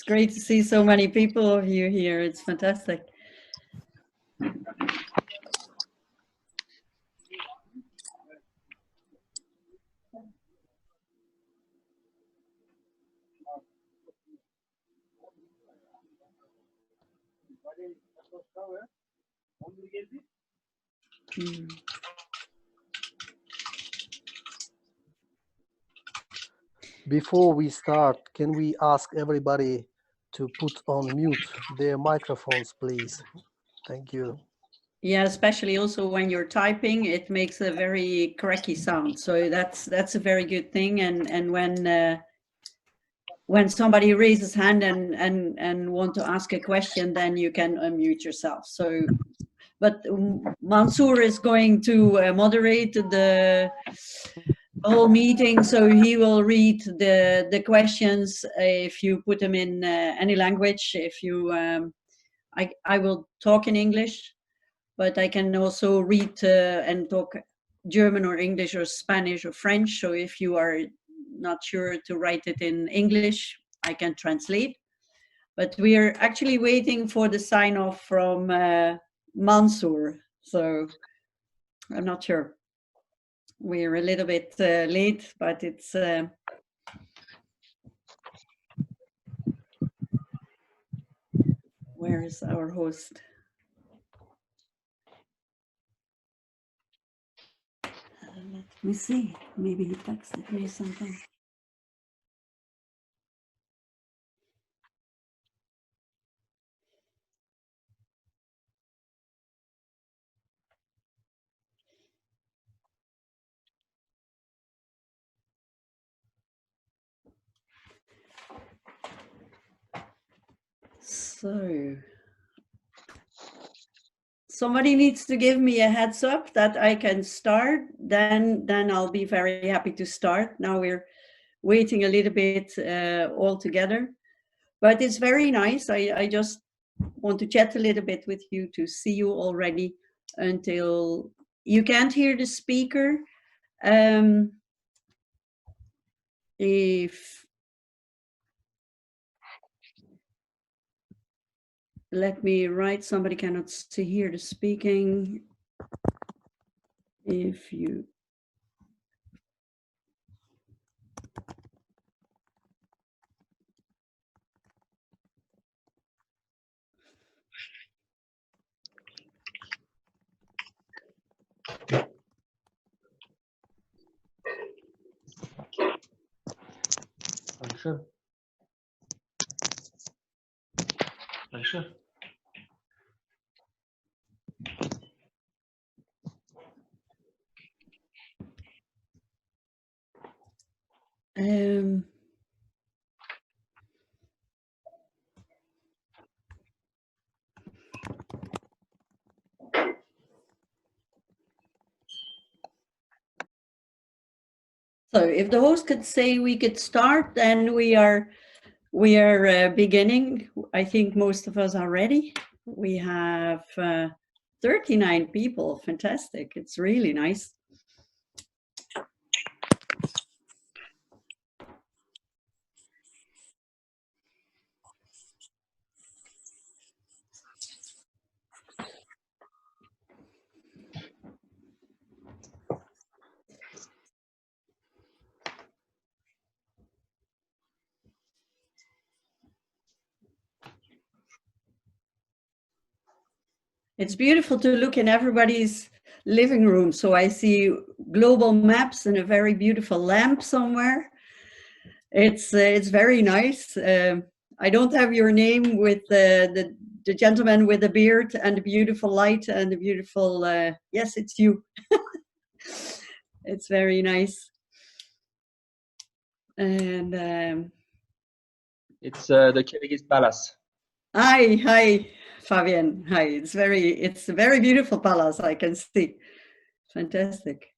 It's great to see so many people of you here. It's fantastic. Before we start, can we ask everybody to put on mute their microphones, please? Thank you. Yeah, especially also when you're typing, it makes a very cracky sound. So that's a very good thing. And when somebody raises hand and want to ask a question, then you can unmute yourself. So, but Mansour is going to moderate the whole meeting, so he will read the questions if you put them in any language. If you, I will talk in English, but I can also read and talk German or English or Spanish or French. So if you are not sure to write it in English, I can translate. But we are actually waiting for the sign off from Mansour. So I'm not sure. We're a little bit late, but it's where is our host? Let me see. Maybe he texted me something. So somebody needs to give me a heads up that I can start, then I'll be very happy to start. Now we're waiting a little bit all together, but it's very nice. I just want to chat a little bit with you to see you already until you can't hear the speaker. If let me write, somebody cannot hear the speaking. If you Ayşe. Ayşe. So if the host could say we could start, then we are beginning. I think most of us are ready. We have 39 people. Fantastic. It's really nice. It's beautiful to look in everybody's living room. So I see global maps and a very beautiful lamp somewhere. It's very nice. I don't have your name with the gentleman with the beard and the beautiful light and the beautiful, yes, it's you. It's very nice. And It's the Kyrgyz palace. Hi, Fabian. Hi. It's a very beautiful palace. I can see. Fantastic.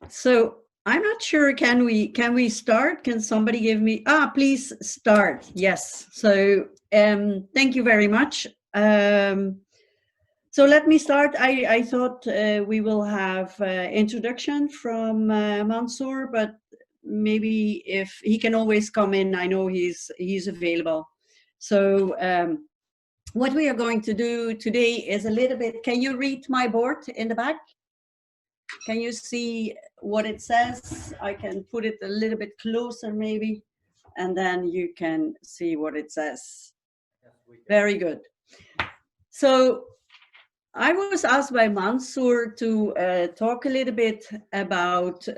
So I'm not sure. Can we start? Can somebody give me? Please start. Yes. So thank you very much. So let me start. I thought we will have introduction from Mansour, but maybe if he can always come in, I know he's available. So what we are going to do today is a little bit, can you read my board in the back? Can you see what it says? I can put it a little bit closer maybe, and then you can see what it says. Very good. So I was asked by Mansour to talk a little bit about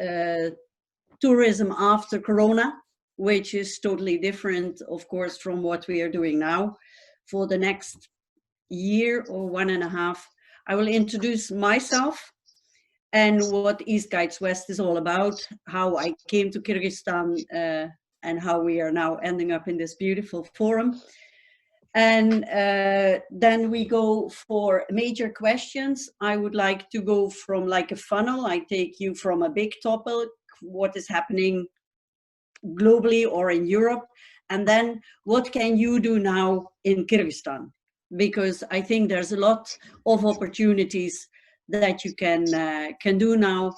tourism after Corona, which is totally different, of course, from what we are doing now. For the next year or 1.5, I will introduce myself and what East Guides West is all about, how I came to Kyrgyzstan, and how we are now ending up in this beautiful forum. And then we go for major questions. I would like to go from like a funnel. I take you from a big topic, what is happening globally or in Europe, and then what can you do now in Kyrgyzstan? Because I think there's a lot of opportunities that you can do now.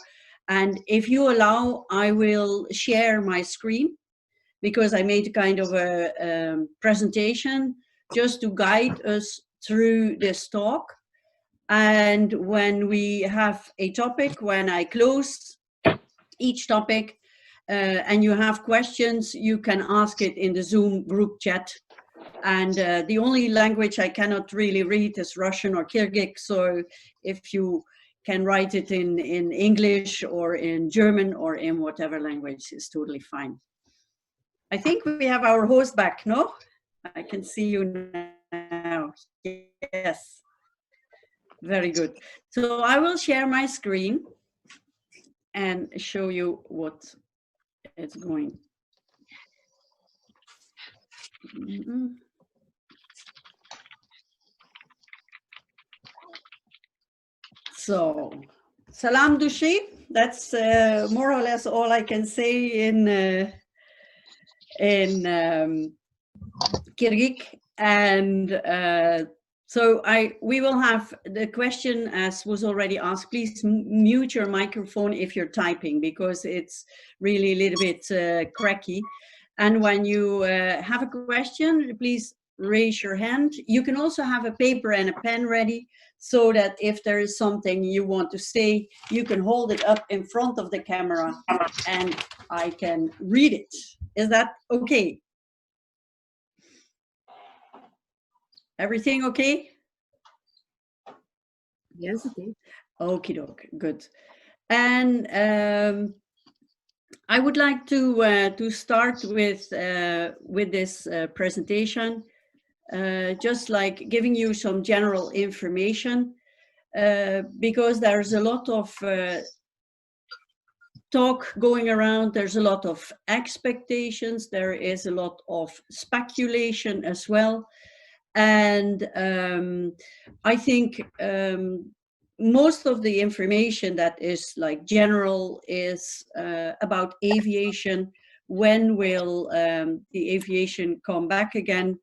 And if you allow, I will share my screen, because I made kind of a presentation just to guide us through this talk. And when we have a topic, when I close each topic and you have questions, you can ask it in the Zoom group chat. And the only language I cannot really read is Russian or Kyrgyz. So if you can write it in English or in German or in whatever language is totally fine. I think we have our host back, no? I can see you now. Yes. Very good. So I will share my screen and show you what it's going. So, salam dushi. That's more or less all I can say in Kyrgyz. And so we will have the question, as was already asked. Please mute your microphone if you're typing, because it's really a little bit cracky. And when you have a question, please raise your hand. You can also have a paper and a pen ready, so that if there is something you want to say, you can hold it up in front of the camera and I can read it. Is that okay? Everything okay? Yes, okay. Okie doke, good. And I would like to start with this presentation, just like giving you some general information, because there's a lot of talk going around. There's a lot of expectations. There is a lot of speculation as well. And I think most of the information that is like general is about aviation. When will the aviation come back again,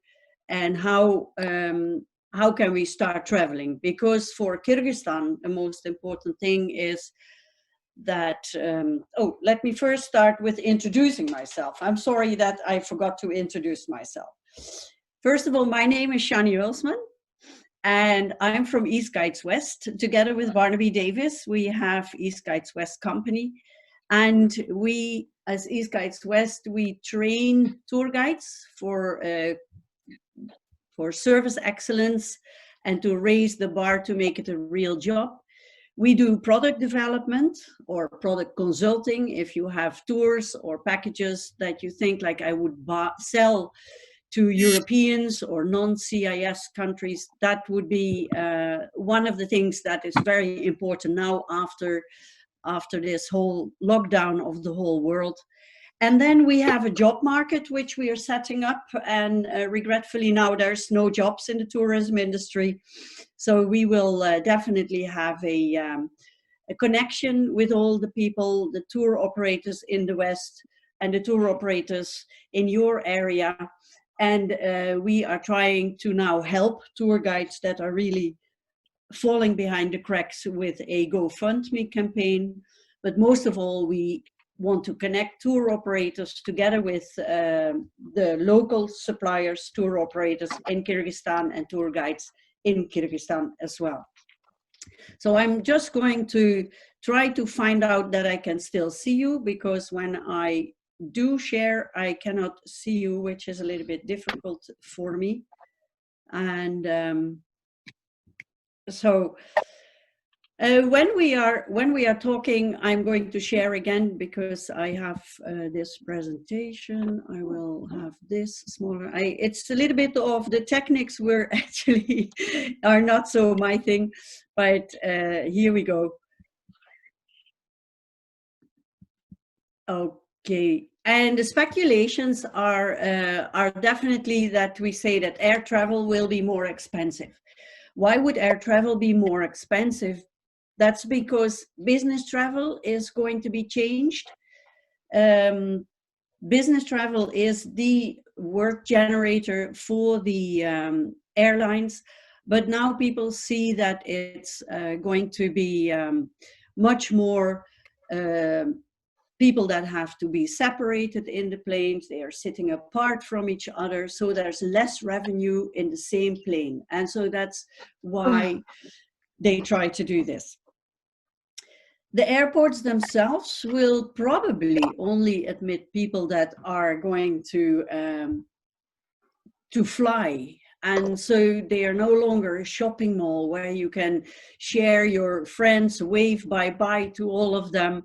and how can we start traveling? Because for Kyrgyzstan, the most important thing is that, oh, let me first start with introducing myself. I'm sorry that I forgot to introduce myself. First of all, my name is Shannie Hulsman, and I'm from East Guides West. Together with Barnaby Davis, we have East Guides West Company. And we, as East Guides West, we train tour guides for service excellence and to raise the bar to make it a real job. We do product development or product consulting. If you have tours or packages that you think like I would sell to Europeans or non-CIS countries, that would be one of the things that is very important now after this whole lockdown of the whole world. And then we have a job market which we are setting up, and regretfully now there's no jobs in the tourism industry. So we will definitely have a connection with all the people, the tour operators in the West and the tour operators in your area. And we are trying to now help tour guides that are really falling behind the cracks with a GoFundMe campaign. But most of all, we want to connect tour operators together with the local suppliers, tour operators in Kyrgyzstan and tour guides in Kyrgyzstan as well. So I'm just going to try to find out that I can still see you, because when I do share, I cannot see you, which is a little bit difficult for me. And when we are talking, I'm going to share again, because I have this presentation. I will have this smaller. It's a little bit of the techniques were actually are not so my thing, but here we go. Okay, and the speculations are definitely that we say that air travel will be more expensive. Why would air travel be more expensive? That's because business travel is going to be changed. Business travel is the work generator for the airlines, but now people see that it's going to be much more people that have to be separated in the planes. They are sitting apart from each other, so there's less revenue in the same plane. And so that's why they try to do this. The airports themselves will probably only admit people that are going to fly. And so they are no longer a shopping mall where you can share your friends, wave bye-bye to all of them.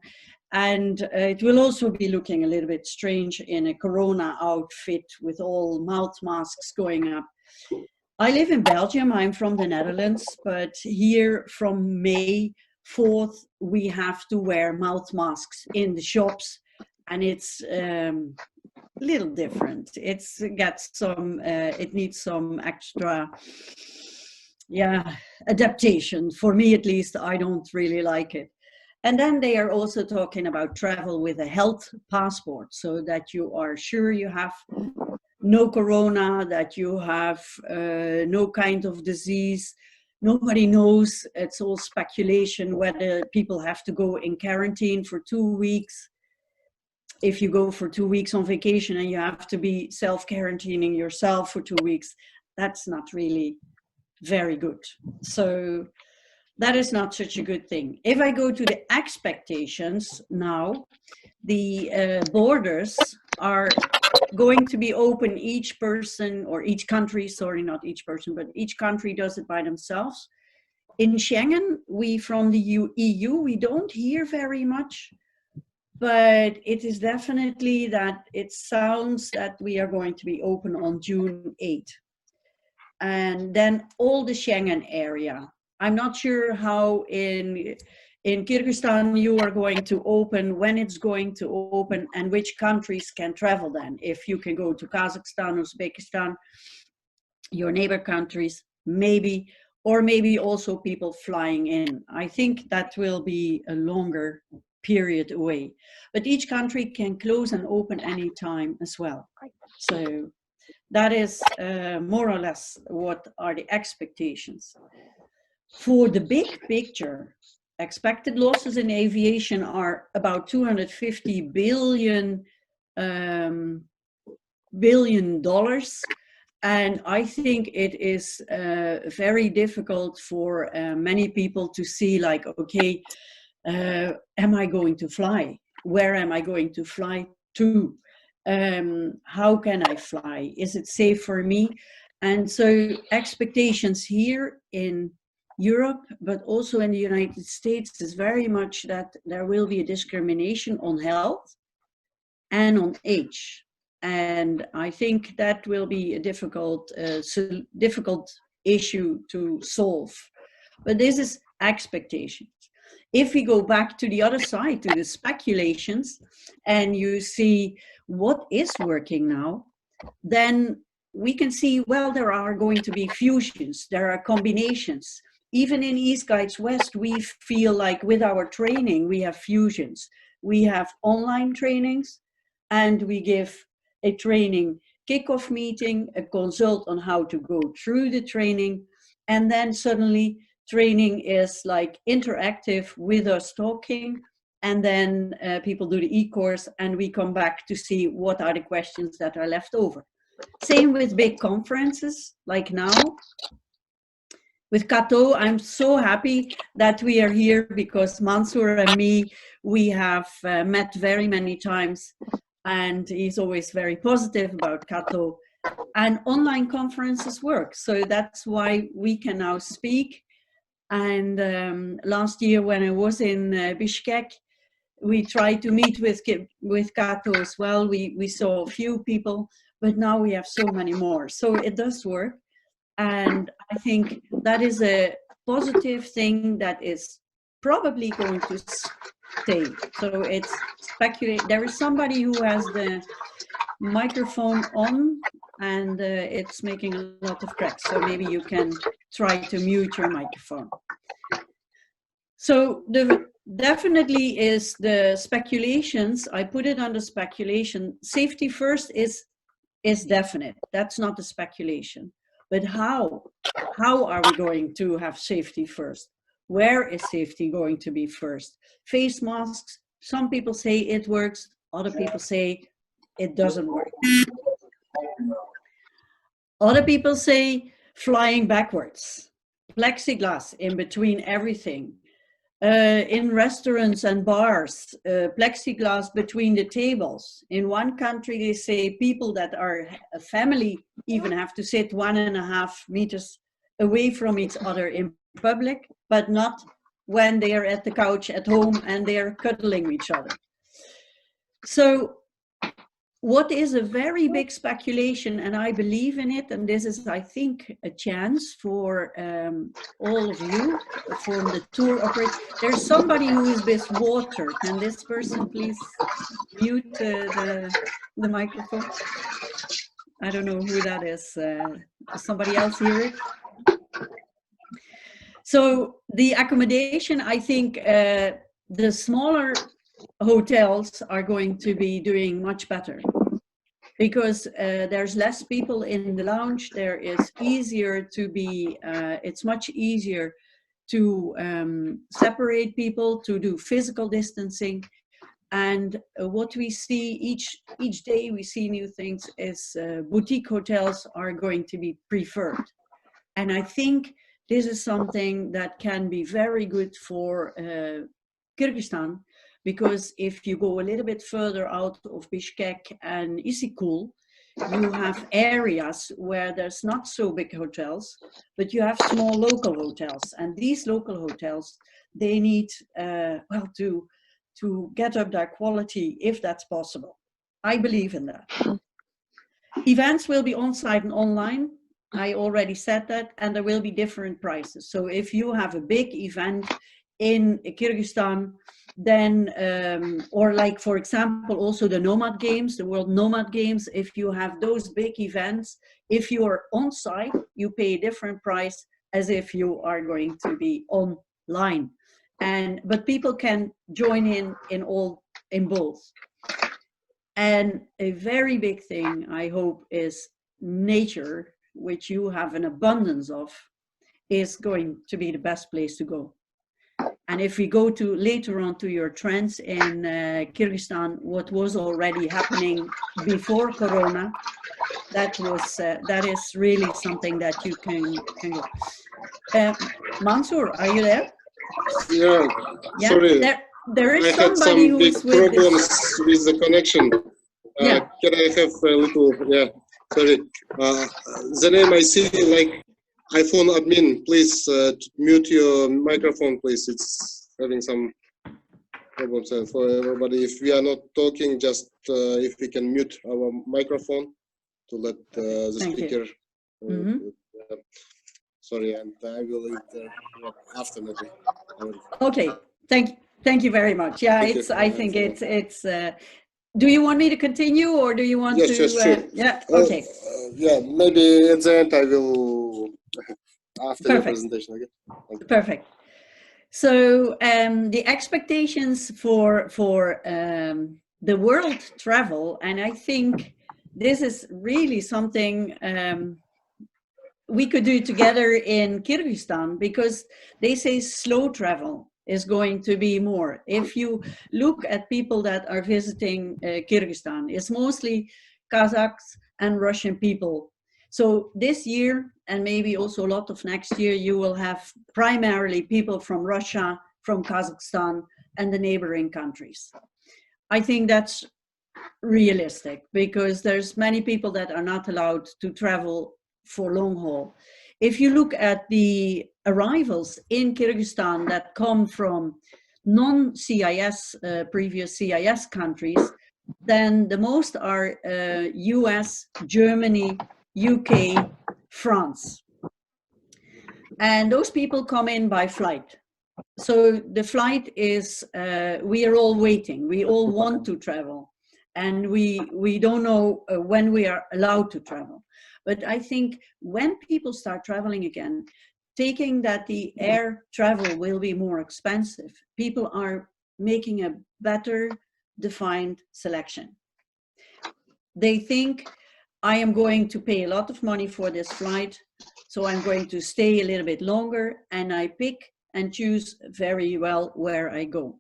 And it will also be looking a little bit strange in a corona outfit with all mouth masks going up. I live in Belgium, I'm from the Netherlands, but here from May 4th, we have to wear mouth masks in the shops, and it's a little different. It's got some, it needs some extra, adaptation. For me, at least, I don't really like it. And then they are also talking about travel with a health passport, so that you are sure you have no corona, that you have no kind of disease. Nobody knows, it's all speculation whether people have to go in quarantine for 2 weeks. If you go for 2 weeks on vacation and you have to be self-quarantining yourself for 2 weeks, that's not really very good. So that is not such a good thing. If I go to the expectations now, the borders are going to be open. Each person, or each country, sorry, not each person, but each country does it by themselves. In Schengen, we from the EU, we don't hear very much, but it is definitely that it sounds that we are going to be open on June 8th. And then all the Schengen area. I'm not sure how in Kyrgyzstan you are going to open, when it's going to open, and which countries can travel then. If you can go to Kazakhstan, Uzbekistan, your neighbor countries, maybe, or maybe also people flying in. I think that will be a longer period away. But each country can close and open anytime as well. So that is more or less what are the expectations. For the big picture, expected losses in aviation are about $250 billion. And I think it is very difficult for many people to see, like, okay, am I going to fly? Where am I going to fly to? How can I fly? Is it safe for me? And so expectations here in Europe, but also in the United States, is very much that there will be a discrimination on health and on age. And I think that will be a difficult issue to solve. But this is expectations. If we go back to the other side, to the speculations, and you see what is working now, then we can see, well, there are going to be fusions, there are combinations. Even in EastguidesWest, we feel like with our training, we have fusions. We have online trainings, and we give a training kickoff meeting, a consult on how to go through the training, and then suddenly training is like interactive with us talking, and then people do the e-course, and we come back to see what are the questions that are left over. Same with big conferences, like now. With KATO, I'm so happy that we are here because Mansour and me, we have met very many times, and he's always very positive about KATO. And online conferences work, so that's why we can now speak. And last year when I was in Bishkek, we tried to meet with KATO as well. We saw a few people, but now we have so many more. So it does work. And I think that is a positive thing that is probably going to stay. So it's speculate. There is somebody who has the microphone on, and it's making a lot of cracks. So maybe you can try to mute your microphone. So definitely is the speculations. I put it under speculation. Safety first is definite. That's not a speculation. But how are we going to have safety first? Where is safety going to be first? Face masks, some people say it works, other people say it doesn't work. Other people say flying backwards, plexiglass in between everything. In restaurants and bars, plexiglass between the tables. In one country, they say people that are a family even have to sit 1.5 meters away from each other in public, but not when they are at the couch at home and they are cuddling each other. So what is a very big speculation, and I believe in it, and this is, I think, a chance for all of you, from the tour operator. There's somebody who is with water. Can this person please mute the microphone? I don't know who that is. Does somebody else hear it? So the accommodation, I think the smaller hotels are going to be doing much better because there's less people in the lounge. There is easier to be, it's much easier to separate people, to do physical distancing. And what we see each day, we see new things, is boutique hotels are going to be preferred. And I think this is something that can be very good for Kyrgyzstan, because if you go a little bit further out of Bishkek and Isykyul, you have areas where there's not so big hotels, but you have small local hotels. And these local hotels, they need, well, to get up their quality if that's possible. I believe in that. Events will be on-site and online. I already said that, and there will be different prices. So if you have a big event in Kyrgyzstan, then, or like, for example, also the Nomad Games, the World Nomad Games, if you have those big events, if you are on site, you pay a different price as if you are going to be online. But people can join in both. And a very big thing, I hope, is nature, which you have an abundance of, is going to be the best place to go. And if we go to later on to your trends in Kyrgyzstan, what was already happening before Corona, that is really something that you can go. Mansour, are you there? Yeah, yeah? Sorry. There is I had some big problems with the connection. Yeah. Can I have a little, yeah, sorry. The name I see, like, iPhone admin, please mute your microphone, please. It's having some problems for everybody. If we are not talking, just if we can mute our microphone to let the speaker. Sorry, and I will after maybe. Okay, thank you very much. Yeah, I think it's. Do you want me to continue, or do you want to? Yes, sure. Yeah. Okay. Yeah, maybe at the end I will after the presentation again. Okay. Perfect. So the expectations for the world travel, and I think this is really something we could do together in Kyrgyzstan, because they say slow travel. is going to be more. If you look at people that are visiting Kyrgyzstan, it's mostly Kazakhs and Russian people. So this year, and maybe also a lot of next year, you will have primarily people from Russia, from Kazakhstan, and the neighboring countries. I think that's realistic because there's many people that are not allowed to travel for long haul. If you look at the arrivals in Kyrgyzstan that come from non-CIS, previous CIS countries, then the most are US, Germany, UK, France. And those people come in by flight. So the flight is, we are all waiting. We all want to travel. And we don't know when we are allowed to travel. But I think when people start traveling again, taking that the air travel will be more expensive, people are making a better defined selection. They think, I am going to pay a lot of money for this flight, so I'm going to stay a little bit longer, and I pick and choose very well where I go.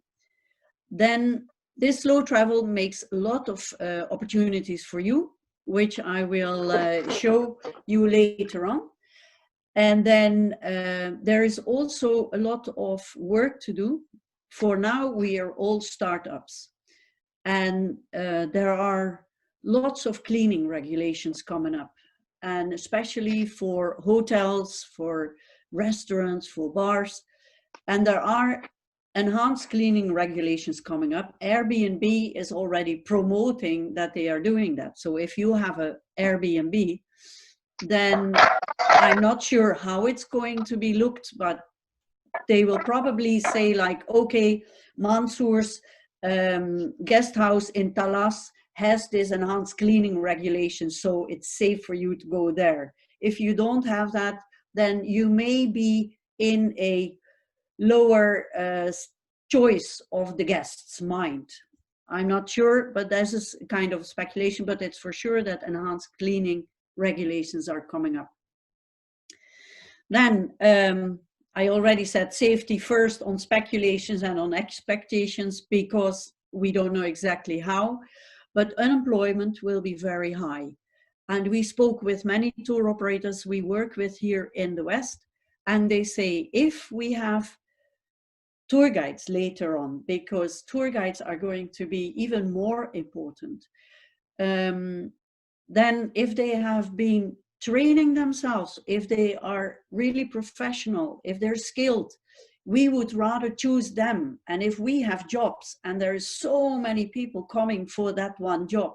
Then this slow travel makes a lot of opportunities for you, which I will show you later on. And then there is also a lot of work to do. For now, we are all startups. And there are lots of cleaning regulations coming up. And especially for hotels, for restaurants, for bars. And there are enhanced cleaning regulations coming up. Airbnb is already promoting that they are doing that. So if you have an Airbnb, then I'm not sure how it's going to be looked, but they will probably say like, okay, Mansour's guest house in Talas has this enhanced cleaning regulation, so it's safe for you to go there. If you don't have that, then you may be in a lower choice of the guest's mind. I'm not sure, but this is kind of speculation, but it's for sure that enhanced cleaning regulations are coming up. Then I already said safety first on speculations and on expectations because we don't know exactly how, but unemployment will be very high. And we spoke with many tour operators we work with here in the West, and they say if we have tour guides later on, because tour guides are going to be even more important, then if they have been training themselves, if they are really professional, if they're skilled, we would rather choose them. And if we have jobs and there is so many people coming for that one job,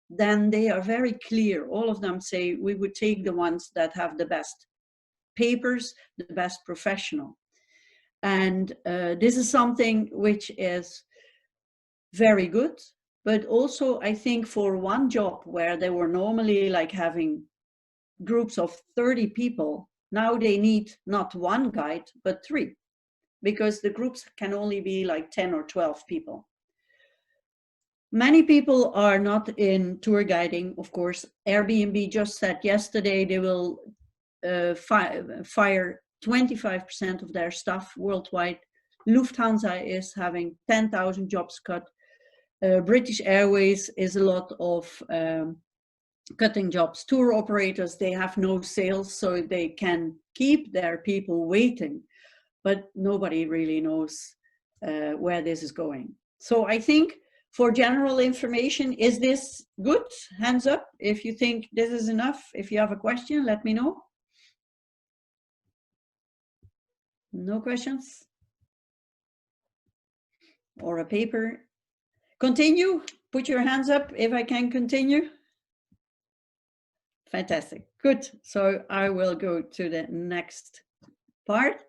then they are very clear. All of them say we would take the ones that have the best papers, the best professional. And this is something which is very good, but also I think for one job where they were normally like having groups of 30 people, now they need not one guide, but 3, because the groups can only be like 10 or 12 people. Many people are not in tour guiding, of course. Airbnb just said yesterday they will fire 25% of their staff worldwide. Lufthansa is having 10,000 jobs cut. British Airways is a lot of cutting jobs. Tour operators, they have no sales, so they can keep their people waiting, but nobody really knows where this is going. So I think for general information, is this good? Hands up if you think this is enough. If you have a question, let me know. No questions? Or a paper? Continue, put your hands up if I can continue. Fantastic, good. So I will go to the next part.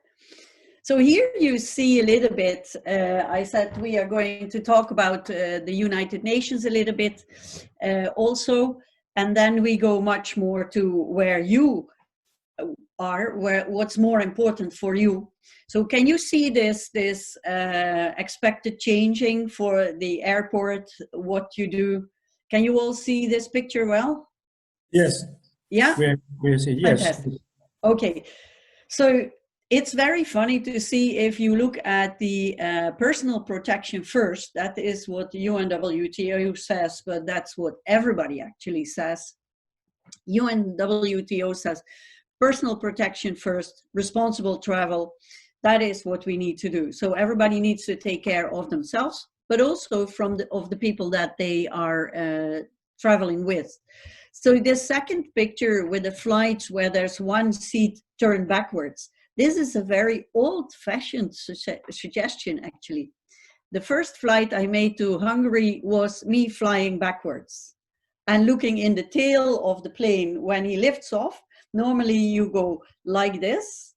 So here you see a little bit, I said we are going to talk about the United Nations a little bit also, and then we go much more to where you are, what's more important for you. So can you see this expected changing for the airport, what you do? Can you all see this picture well? Yes. Yeah? We see, yes. Fantastic. Okay. So it's very funny to see if you look at the personal protection first. That is what the UNWTO says, but that's what everybody actually says. UNWTO says personal protection first, responsible travel. That is what we need to do. So everybody needs to take care of themselves, but also of the people that they are traveling with. So this second picture with the flights where there's one seat turned backwards, this is a very old-fashioned suggestion, actually. The first flight I made to Hungary was me flying backwards and looking in the tail of the plane when he lifts off. Normally you go like this,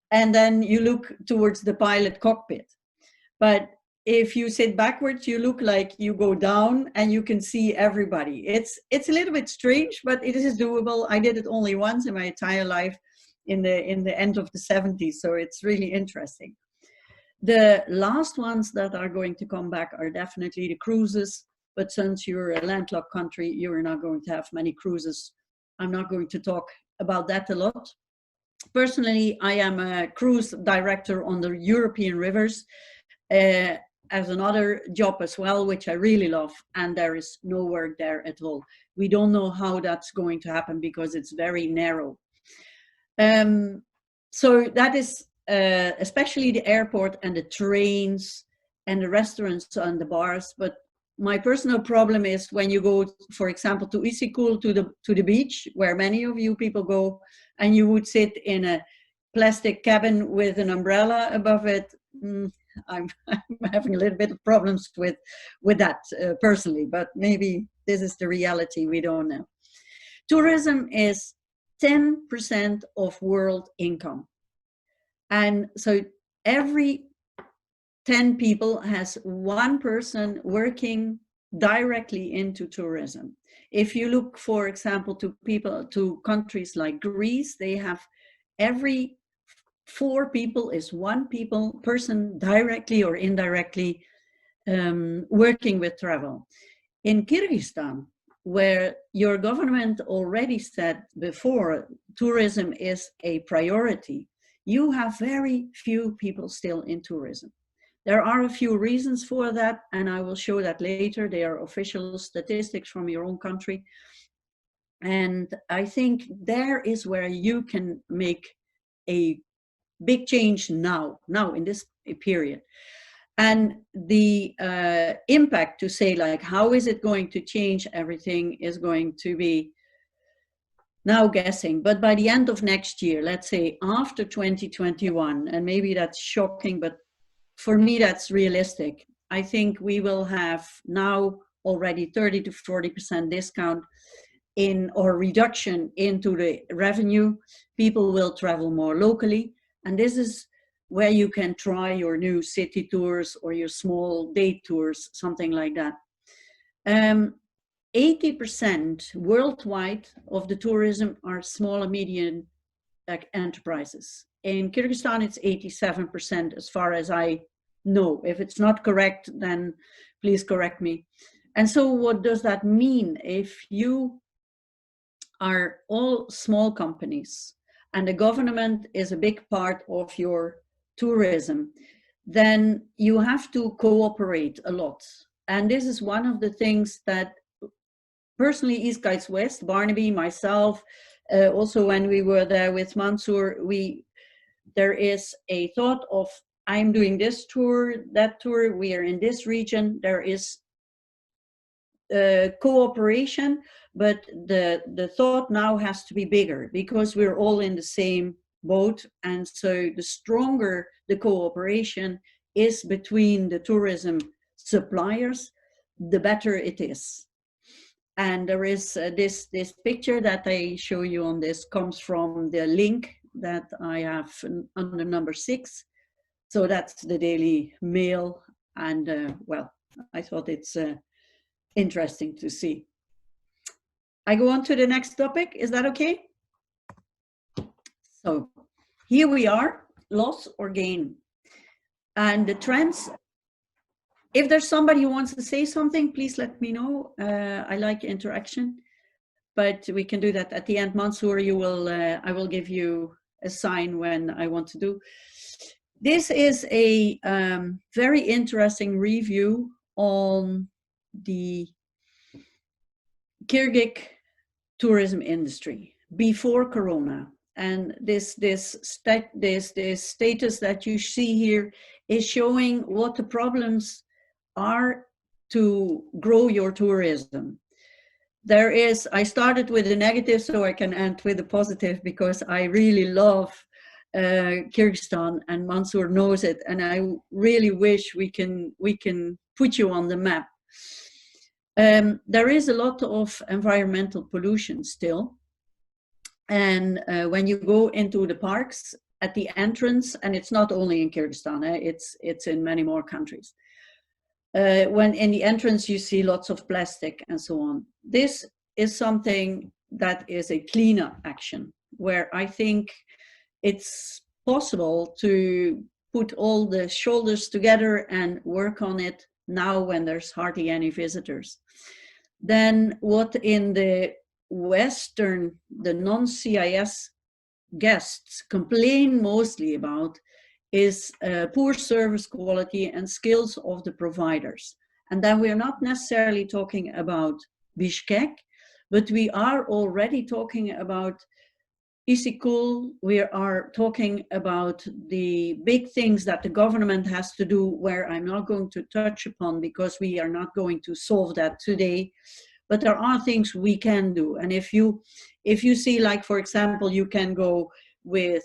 and then you look towards the pilot cockpit. But if you sit backwards, you look like you go down and you can see everybody. It's a little bit strange, but it is doable. I did it only once in my entire life in the end of the 70s, so it's really interesting. The last ones that are going to come back are definitely the cruises, but since you're a landlocked country, you're not going to have many cruises. I'm not going to talk about that a lot. Personally, I am a cruise director on the European rivers as another job as well, which I really love, and there is no work there at all. We don't know how that's going to happen because it's very narrow. So that is especially the airport and the trains and the restaurants and the bars. But my personal problem is when you go, for example, to Isikul, to the beach, where many of you people go, and you would sit in a plastic cabin with an umbrella above it. I'm having a little bit of problems with that personally, but maybe this is the reality, we don't know. Tourism is 10% of world income. And so every 10 people has one person working directly into tourism. If you look, for example, to countries like Greece, they have every 4 people is one person directly or indirectly working with travel. In Kyrgyzstan, where your government already said before tourism is a priority, you have very few people still in tourism. There are a few reasons for that, and I will show that later. They are official statistics from your own country. And I think there is where you can make a big change now in this period. And the impact to say, like, how is it going to change everything is going to be now guessing. But by the end of next year, let's say after 2021, and maybe that's shocking, but for me, that's realistic. I think we will have now already 30 to 40% discount in or reduction into the revenue. People will travel more locally. And this is where you can try your new city tours or your small day tours, something like that. 80% worldwide of the tourism are small and medium enterprises. In Kyrgyzstan, it's 87% as far as I know. If it's not correct, then please correct me. And so what does that mean? If you are all small companies and the government is a big part of your tourism, then you have to cooperate a lot. And this is one of the things that personally EastguidesWest, Barnaby, myself, also when we were there with Mansour, there is a thought of, I'm doing this tour, that tour, we are in this region. There is cooperation, but the thought now has to be bigger because we're all in the same boat. And so the stronger the cooperation is between the tourism suppliers, the better it is. And there is this picture that I show you on this comes from the link that I have under number 6. So that's the Daily Mail. And well, I thought it's interesting to see. I go on to the next topic. Is that okay? So here we are, loss or gain. And the trends, if there's somebody who wants to say something, please let me know. I like interaction, but we can do that at the end. Mansour, I will give you sign when I want to do. This is a very interesting review on the Kyrgyz tourism industry before Corona. And this status that you see here is showing what the problems are to grow your tourism. I started with the negative so I can end with the positive, because I really love Kyrgyzstan, and Mansour knows it, and I really wish we can put you on the map. There is a lot of environmental pollution still, and when you go into the parks at the entrance, and it's not only in Kyrgyzstan, it's in many more countries. When in the entrance you see lots of plastic and so on. This is something that is a cleanup action, where I think it's possible to put all the shoulders together and work on it now when there's hardly any visitors. Then what in the Western, the non-CIS guests complain mostly about is poor service quality and skills of the providers. And then we're not necessarily talking about Bishkek, but we are already talking about Isikul. We are talking about the big things that the government has to do, where I'm not going to touch upon because we are not going to solve that today. But there are things we can do. And if you see, like, for example, you can go with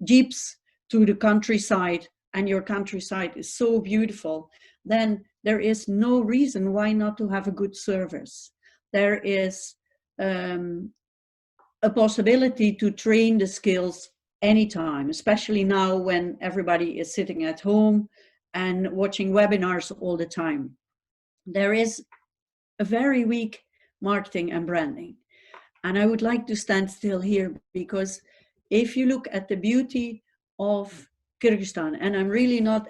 jeeps to the countryside, and your countryside is so beautiful, then there is no reason why not to have a good service. There is a possibility to train the skills anytime, especially now when everybody is sitting at home and watching webinars all the time. There is a very weak marketing and branding. And I would like to stand still here, because if you look at the beauty of Kyrgyzstan, and I'm really not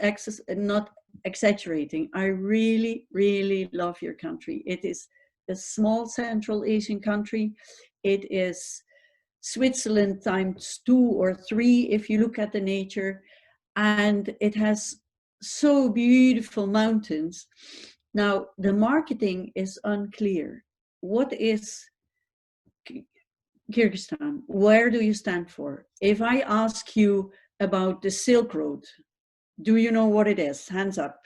exaggerating, I really, really love your country. It is a small Central Asian country. It is Switzerland times 2 or 3 if you look at the nature, and it has so beautiful mountains. Now, the marketing is unclear. What is Kyrgyzstan? Where do you stand for? If I ask you about the Silk Road, do you know what it is? Hands up.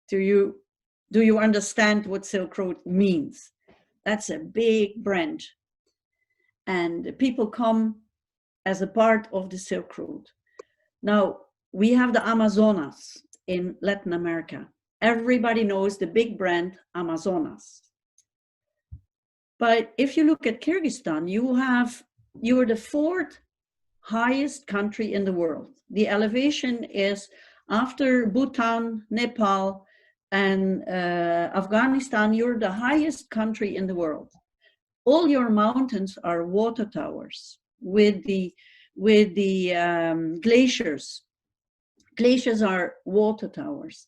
Do you understand what Silk Road means? That's a big brand. And people come as a part of the Silk Road. Now, we have the Amazonas in Latin America. Everybody knows the big brand Amazonas. But if you look at Kyrgyzstan, you are the 4th highest country in the world. The elevation is, after Bhutan, Nepal, and Afghanistan, you're the highest country in the world. All your mountains are water towers with the glaciers. Glaciers are water towers.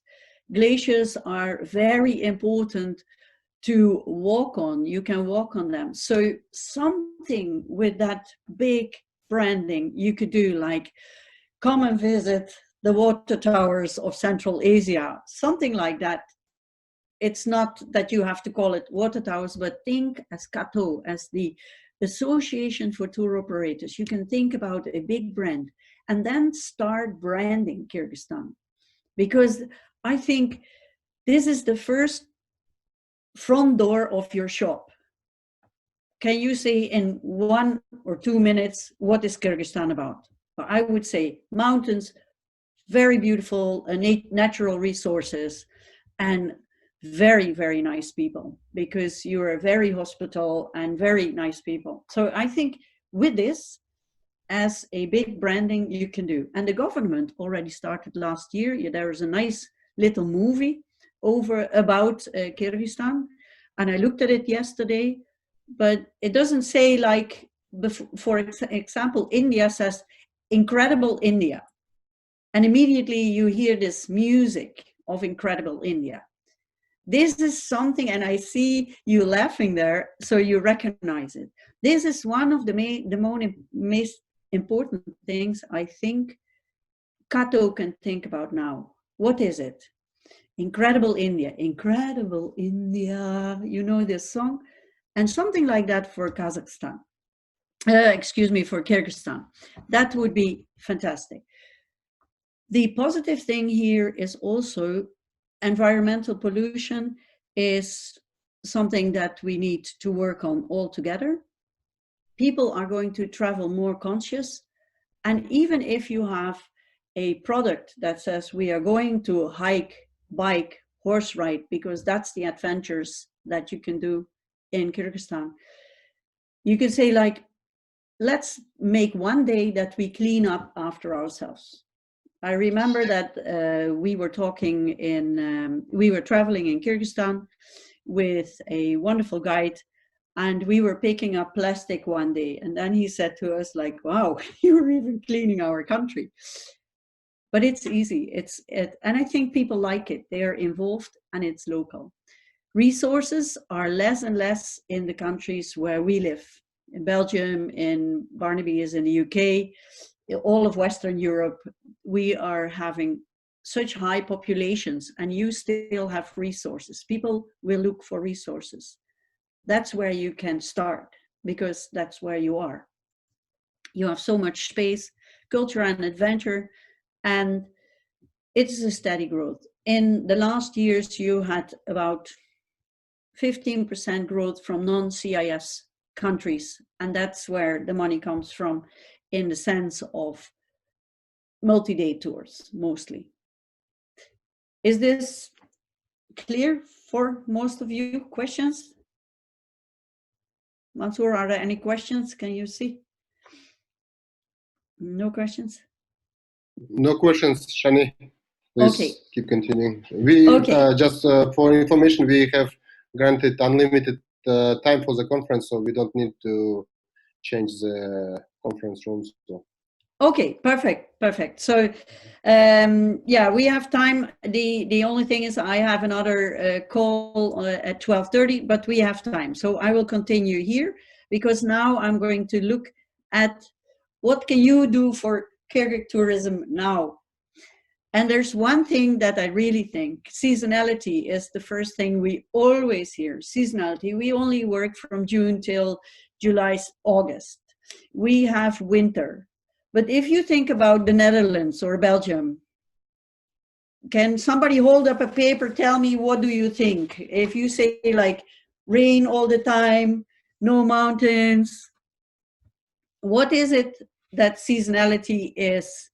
Glaciers are very important to walk on. You can walk on them. So something with that big branding you could do, like come and visit the water towers of Central Asia, something like that. It's not that you have to call it water towers, but think as KATO, as the Association for Tour Operators. You can think about a big brand and then start branding Kyrgyzstan. Because I think this is the first front door of your shop. Can you say in 1 or 2 minutes, what is Kyrgyzstan about? I would say mountains, very beautiful natural resources, and very, very nice people, because you're very hospitable and very nice people. So I think with this, as a big branding, you can do. And the government already started last year. There was a nice little movie about Kyrgyzstan, and I looked at it yesterday, but it doesn't say, like, for example, India says, Incredible India. And immediately you hear this music of Incredible India. This is something, and I see you laughing there, so you recognize it. This is one of the important things I think KATO can think about now. What is it? Incredible India, incredible India, you know this song? And something like that for Kazakhstan. Excuse me, for Kyrgyzstan. That would be fantastic. The positive thing here is also environmental pollution is something that we need to work on all together. People are going to travel more conscious. And even if you have a product that says we are going to hike, bike, horse ride, because that's the adventures that you can do in Kyrgyzstan, you can say like, let's make one day that we clean up after ourselves. I remember that we were traveling in Kyrgyzstan with a wonderful guide, and we were picking up plastic one day. And then he said to us like, wow, you're even cleaning our country. But it's easy. And I think people like it. They are involved and it's local. Resources are less and less in the countries where we live. In Belgium, in Barnaby is in the UK, all of Western Europe, we are having such high populations and you still have resources. People will look for resources. That's where you can start because that's where you are. You have so much space, culture and adventure, and it is a steady growth. In the last years, you had about 15% growth from non-CIS countries, and that's where the money comes from in the sense of multi-day tours, mostly. Is this clear for most of you? Questions? Mansoor, are there any questions? Can you see? No questions? No questions, Shani. Please Okay. keep continuing. We just for information, we have granted unlimited time for the conference, so we don't need to change the conference rooms. So. Okay, perfect. So, yeah, we have time. The only thing is I have another call at 12:30, but we have time. So I will continue here because now I'm going to look at what can you do for Kyrgyz tourism now. And there's one thing that I really think, seasonality is the first thing we always hear. Seasonality, we only work from June till July, August. We have winter. But if you think about the Netherlands or Belgium, can somebody hold up a paper, tell me what do you think? If you say like rain all the time, no mountains, what is it that seasonality is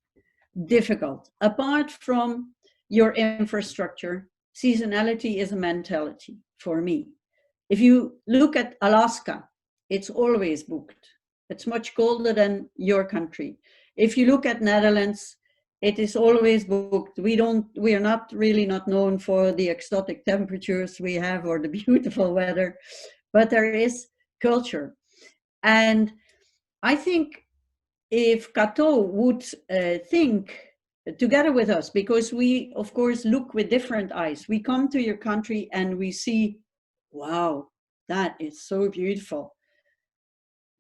difficult? Apart from your infrastructure, seasonality is a mentality for me. If you look at Alaska, it's always booked. It's much colder than your country. If you look at Netherlands, it is always booked. We are not known for the exotic temperatures we have or the beautiful weather, but there is culture. And I think if KATO would think together with us, because we, of course, look with different eyes. We come to your country and we see, wow, that is so beautiful.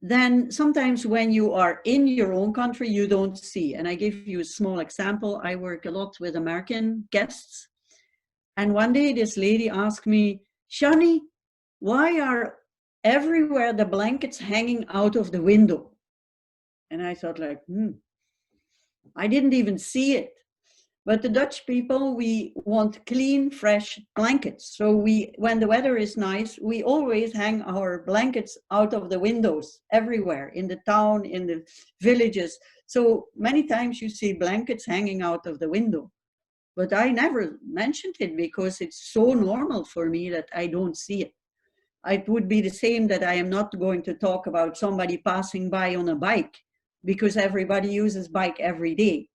Then sometimes when you are in your own country, you don't see. And I give you a small example. I work a lot with American guests. And one day this lady asked me, Shani, why are everywhere the blankets hanging out of the window? And I thought like, I didn't even see it. But the Dutch people, we want clean, fresh blankets. So when the weather is nice, we always hang our blankets out of the windows everywhere, in the town, in the villages. So many times you see blankets hanging out of the window. But I never mentioned it because it's so normal for me that I don't see it. It would be the same that I am not going to talk about somebody passing by on a bike because everybody uses bike every day.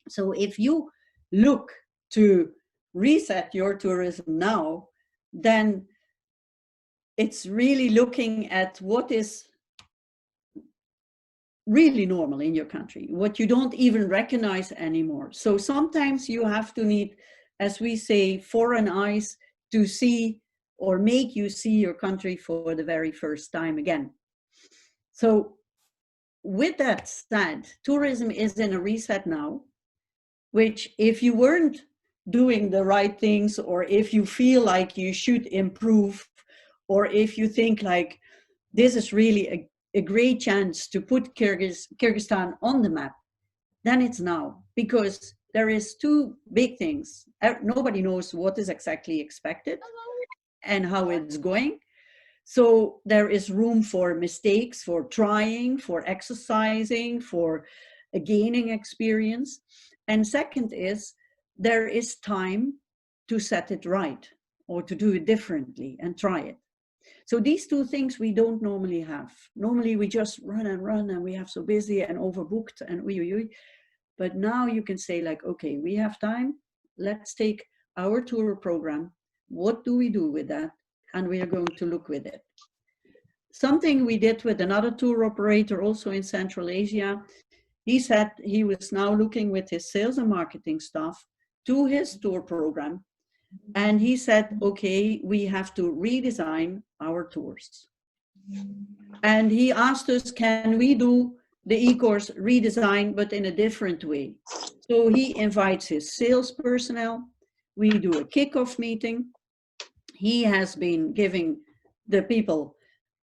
So if you look to reset your tourism now, then it's really looking at what is really normal in your country, what you don't even recognize anymore. So sometimes you have to need, as we say, foreign eyes to see or make you see your country for the very first time again. So with that said, tourism is in a reset now, which if you weren't doing the right things, or if you feel like you should improve, or if you think like this is really a great chance to put Kyrgyzstan on the map, then it's now, because there is two big things. Nobody knows what is exactly expected and how it's going. So there is room for mistakes, for trying, for exercising, for gaining experience. And second is, there is time to set it right or to do it differently and try it. So these two things we don't normally have. Normally we just run and we have so busy and overbooked and but now you can say like, okay, we have time. Let's take our tour program. What do we do with that? And we are going to look with it. Something we did with another tour operator also in Central Asia. He said he was now looking with his sales and marketing staff to his tour program. And he said, okay, we have to redesign our tours. And he asked us, can we do the e-course redesign, but in a different way? So he invites his sales personnel. We do a kickoff meeting. He has been giving the people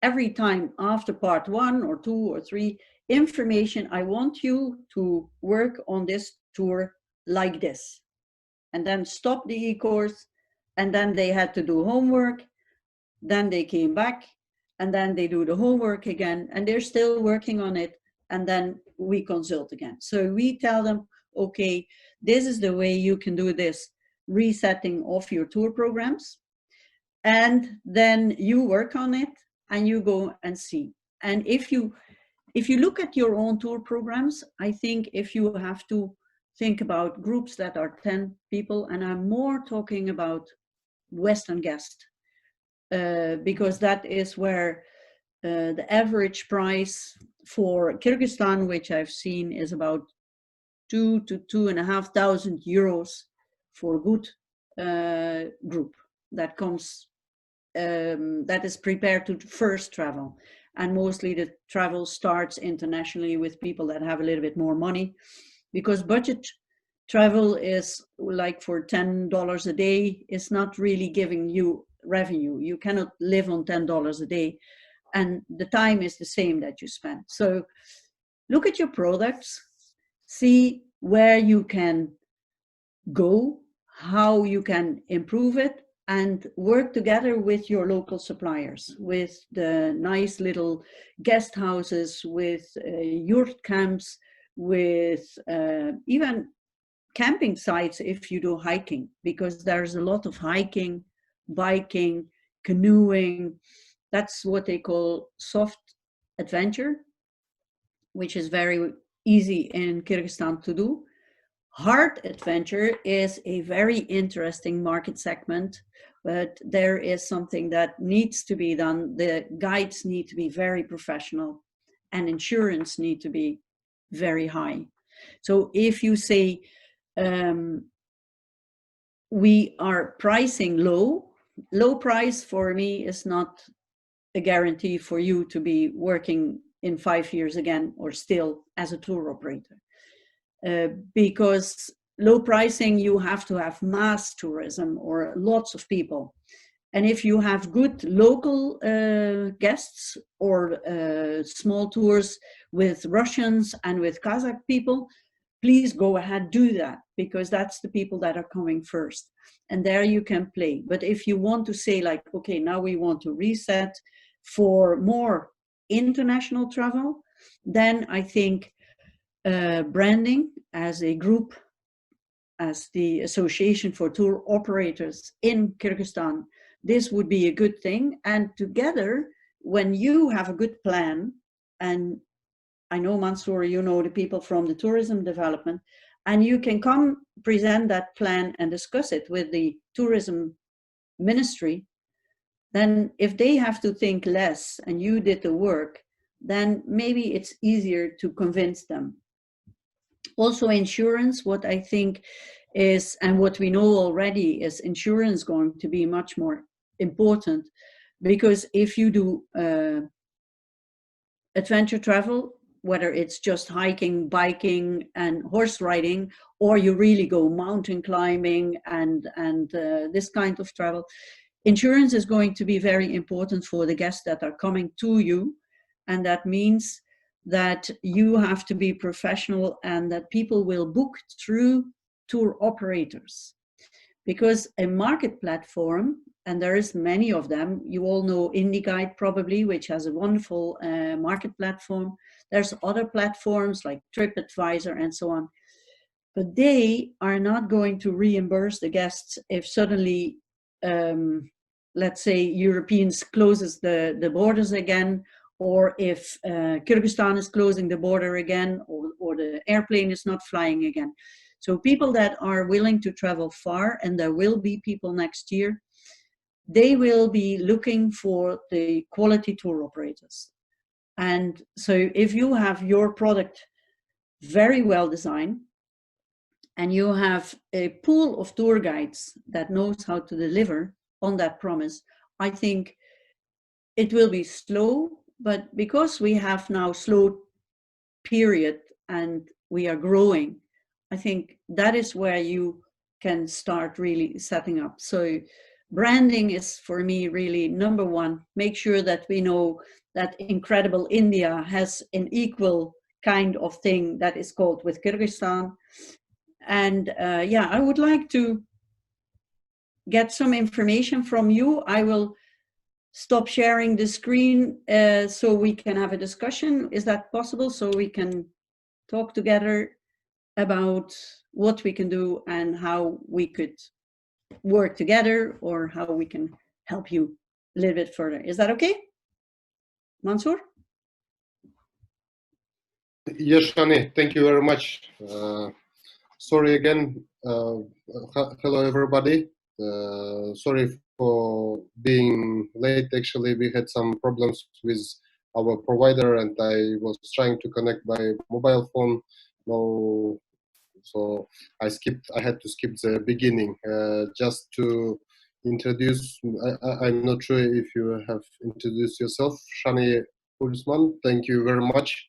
every time after part 1 or 2 or 3 information. I want you to work on this tour like this, and then stop the e-course, and then they had to do homework, then they came back, and then they do the homework again, and they're still working on it, and then we consult again. So we tell them, okay, this is the way you can do this resetting of your tour programs, and then you work on it and you go and see. And if you look at your own tour programs, I think if you have to think about groups that are 10 people, and I'm more talking about Western guests, because that is where the average price for Kyrgyzstan, which I've seen, is about 2,000 to 2,500 euros for a good group that comes, that is prepared to first travel. And mostly the travel starts internationally with people that have a little bit more money, because budget travel is like for $10 a day, it's not really giving you revenue. You cannot live on $10 a day, and the time is the same that you spend. So look at your products, see where you can go, how you can improve it, and work together with your local suppliers, with the nice little guest houses, with yurt camps, with even camping sites if you do hiking, because there's a lot of hiking, biking, canoeing. That's what they call soft adventure, which is very easy in Kyrgyzstan to do. Hard adventure is a very interesting market segment, but there is something that needs to be done. The guides need to be very professional, and insurance need to be very high. So if you say we are pricing low price for me is not a guarantee for you to be working in 5 years again or still as a tour operator. Because low pricing, you have to have mass tourism or lots of people. And if you have good local guests or small tours with Russians and with Kazakh people, please go ahead, do that, because that's the people that are coming first. And there you can play. But if you want to say like, okay, now we want to reset for more international travel, then I think branding as a group, as the Association for Tour Operators in Kyrgyzstan, this would be a good thing. And together, when you have a good plan, and I know, Mansour, you know the people from the tourism development, and you can come present that plan and discuss it with the tourism ministry, then if they have to think less and you did the work, then maybe it's easier to convince them. Also insurance, what I think is, and what we know already, is insurance going to be much more important, because if you do adventure travel, whether it's just hiking, biking, and horse riding, or you really go mountain climbing and this kind of travel. Insurance is going to be very important for the guests that are coming to you, and that means that you have to be professional and that people will book through tour operators. Because a market platform, and there is many of them, you all know IndieGuide probably, which has a wonderful market platform. There's other platforms like TripAdvisor and so on. But they are not going to reimburse the guests if suddenly, let's say, Europeans closes the borders again, or if Kyrgyzstan is closing the border again, or the airplane is not flying again. So people that are willing to travel far, and there will be people next year, they will be looking for the quality tour operators. And so if you have your product very well designed, and you have a pool of tour guides that knows how to deliver on that promise, I think it will be slow, but because we have now slow period and we are growing, I think that is where you can start really setting up. So branding is for me really number one. Make sure that we know that incredible India has an equal kind of thing that is called with Kyrgyzstan. And yeah, I would like to get some information from you. I will stop sharing the screen so we can have a discussion. Is that possible? So we can talk together about what we can do and how we could work together, or how we can help you a little bit further. Is that okay, Mansoor? Yes, Shani, thank you very much. Sorry again. Hello, everybody. Sorry for being late. Actually, we had some problems with our provider, and I was trying to connect my mobile phone. No, so I had to skip the beginning just to introduce. I'm not sure if you have introduced yourself, Shanie Hulsman. Thank you very much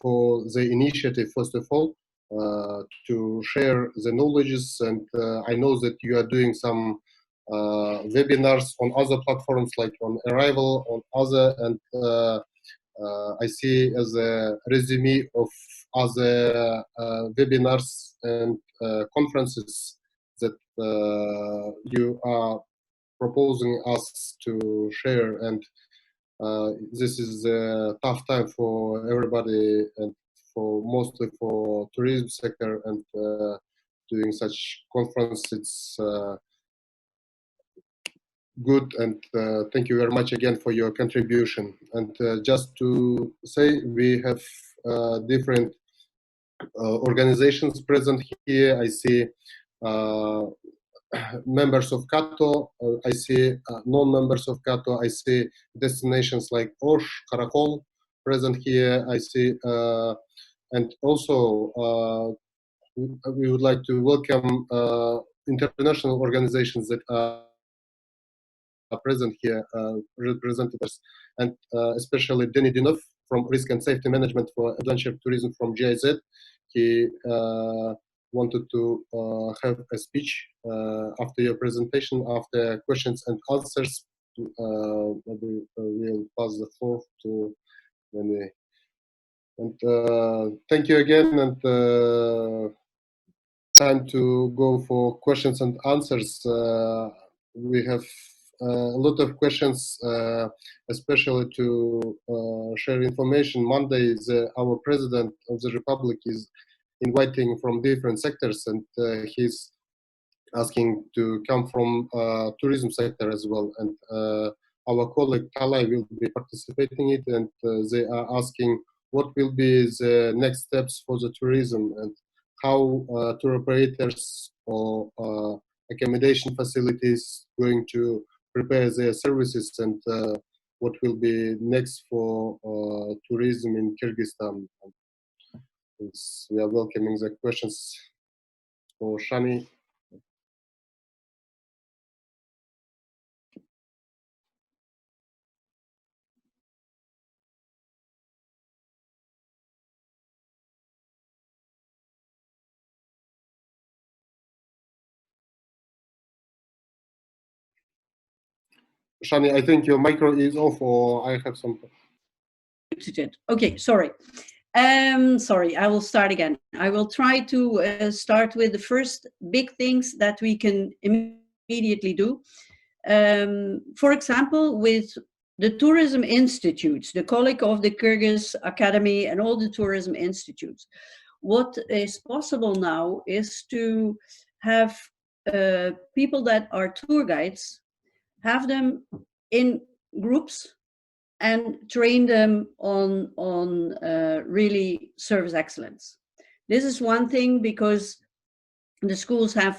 for the initiative, first of all, to share the knowledges. And I know that you are doing some webinars on other platforms, like on Arrival, on other, and I see as a resume of other webinars and conferences that you are proposing us to share. And this is a tough time for everybody, and for mostly for tourism sector, and doing such conference, it's good. And thank you very much again for your contribution. And just to say, we have different organizations present here. I see members of KATO, I see non-members of KATO, I see destinations like Osh, Karakol present here, I see, and also we would like to welcome international organizations that are present here, representatives, and especially Denis Dinov from Risk and Safety Management for Adventure Tourism from GIZ. He wanted to have a speech after your presentation, after questions and answers. Maybe we'll pass the floor to Denis. And thank you again, and time to go for questions and answers. We have a lot of questions, especially to share information. Monday, our President of the Republic is inviting from different sectors, and he's asking to come from tourism sector as well. And our colleague Talay will be participating in it, and they are asking what will be the next steps for the tourism, and how tour operators or accommodation facilities going to prepare their services, and what will be next for tourism in Kyrgyzstan. We are welcoming the questions for Shani. Shani, I think your micro is off, or I have some. Okay, sorry. Sorry, I will start again. I will try to start with the first big things that we can immediately do. For example, with the tourism institutes, the colleague of the Kyrgyz Academy and all the tourism institutes, what is possible now is to have people that are tour guides, have them in groups and train them on really service excellence. This is one thing, because the schools have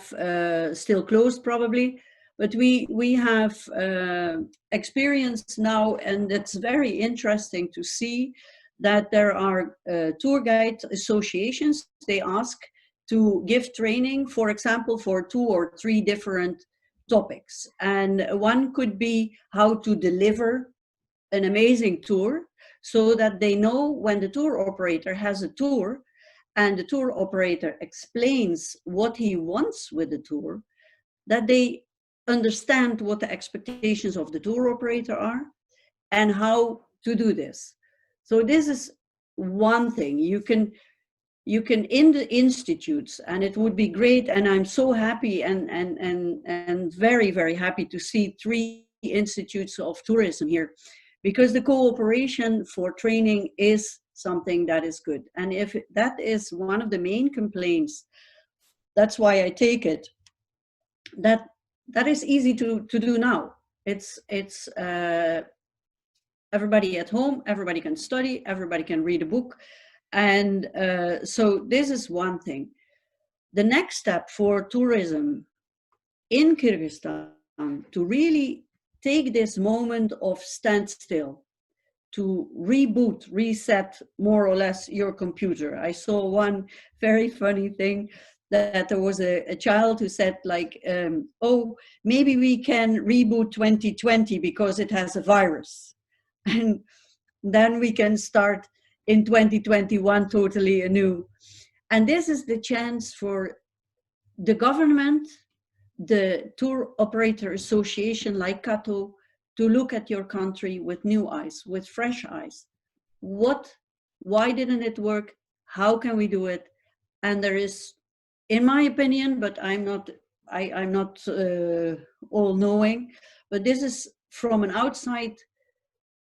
still closed probably, but we have experience now, and it's very interesting to see that there are tour guide associations. They ask to give training, for example, for 2 or 3 different topics. And one could be how to deliver an amazing tour, so that they know when the tour operator has a tour and the tour operator explains what he wants with the tour, that they understand what the expectations of the tour operator are and how to do this. So this is one thing you can in the institutes, and it would be great, and I'm so happy and very, very happy to see 3 institutes of tourism here, because the cooperation for training is something that is good. And if that is one of the main complaints, that's why I take it, that is easy to do now. It's everybody at home, everybody can study, everybody can read a book. And so this is one thing. The next step for tourism in Kyrgyzstan, to really take this moment of standstill, to reboot, reset more or less your computer. I saw one very funny thing, that there was a child who said like, oh, maybe we can reboot 2020 because it has a virus. And then we can start in 2021 totally anew. And this is the chance for the government, the tour operator association like KATO, to look at your country with new eyes, with fresh eyes. Why didn't it work? How can we do it? And there is, in my opinion, but I'm not all-knowing, but this is from an outside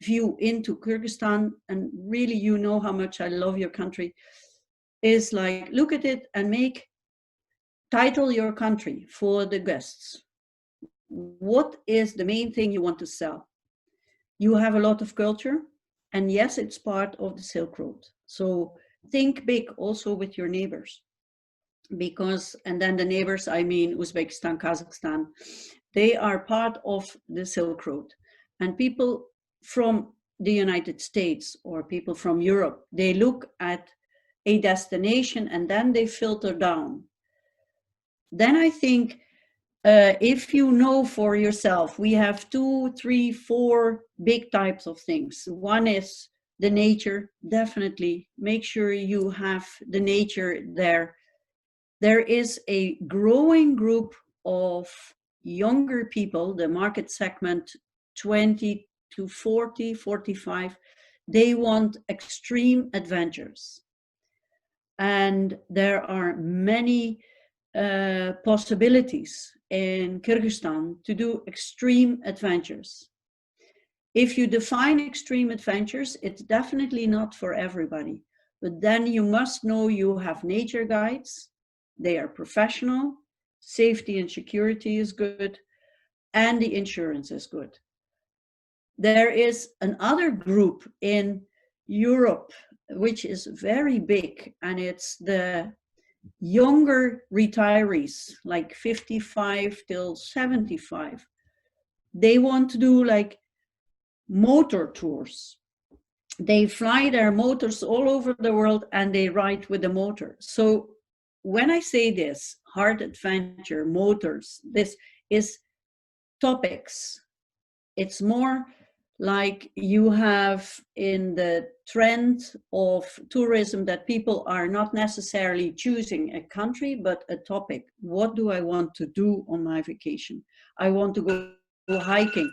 view into Kyrgyzstan, and really, you know how much I love your country, is like, look at it and title your country for the guests. What is the main thing you want to sell? You have a lot of culture, and yes, it's part of the Silk Road. So think big also with your neighbors, because, and then the neighbors, I mean Uzbekistan, Kazakhstan, they are part of the Silk Road. And people from the United States or people from Europe, they look at a destination and then they filter down. Then I think, if you know for yourself, we have 2, 3, 4 big types of things. One is the nature, definitely. Make sure you have the nature there. There is a growing group of younger people, the market segment 20 to 40, 45. They want extreme adventures. And there are many possibilities in Kyrgyzstan to do extreme adventures. If you define extreme adventures, it's definitely not for everybody. But then you must know you have nature guides. They are professional. Safety and security is good. And the insurance is good. There is another group in Europe, which is very big, and it's the younger retirees, like 55 till 75. They want to do like motor tours. They fly their motors all over the world and they ride with the motor. So when I say this, hard adventure, motors, this is topics. It's more like you have in the trend of tourism that people are not necessarily choosing a country, but a topic. What do I want to do on my vacation? I want to go hiking.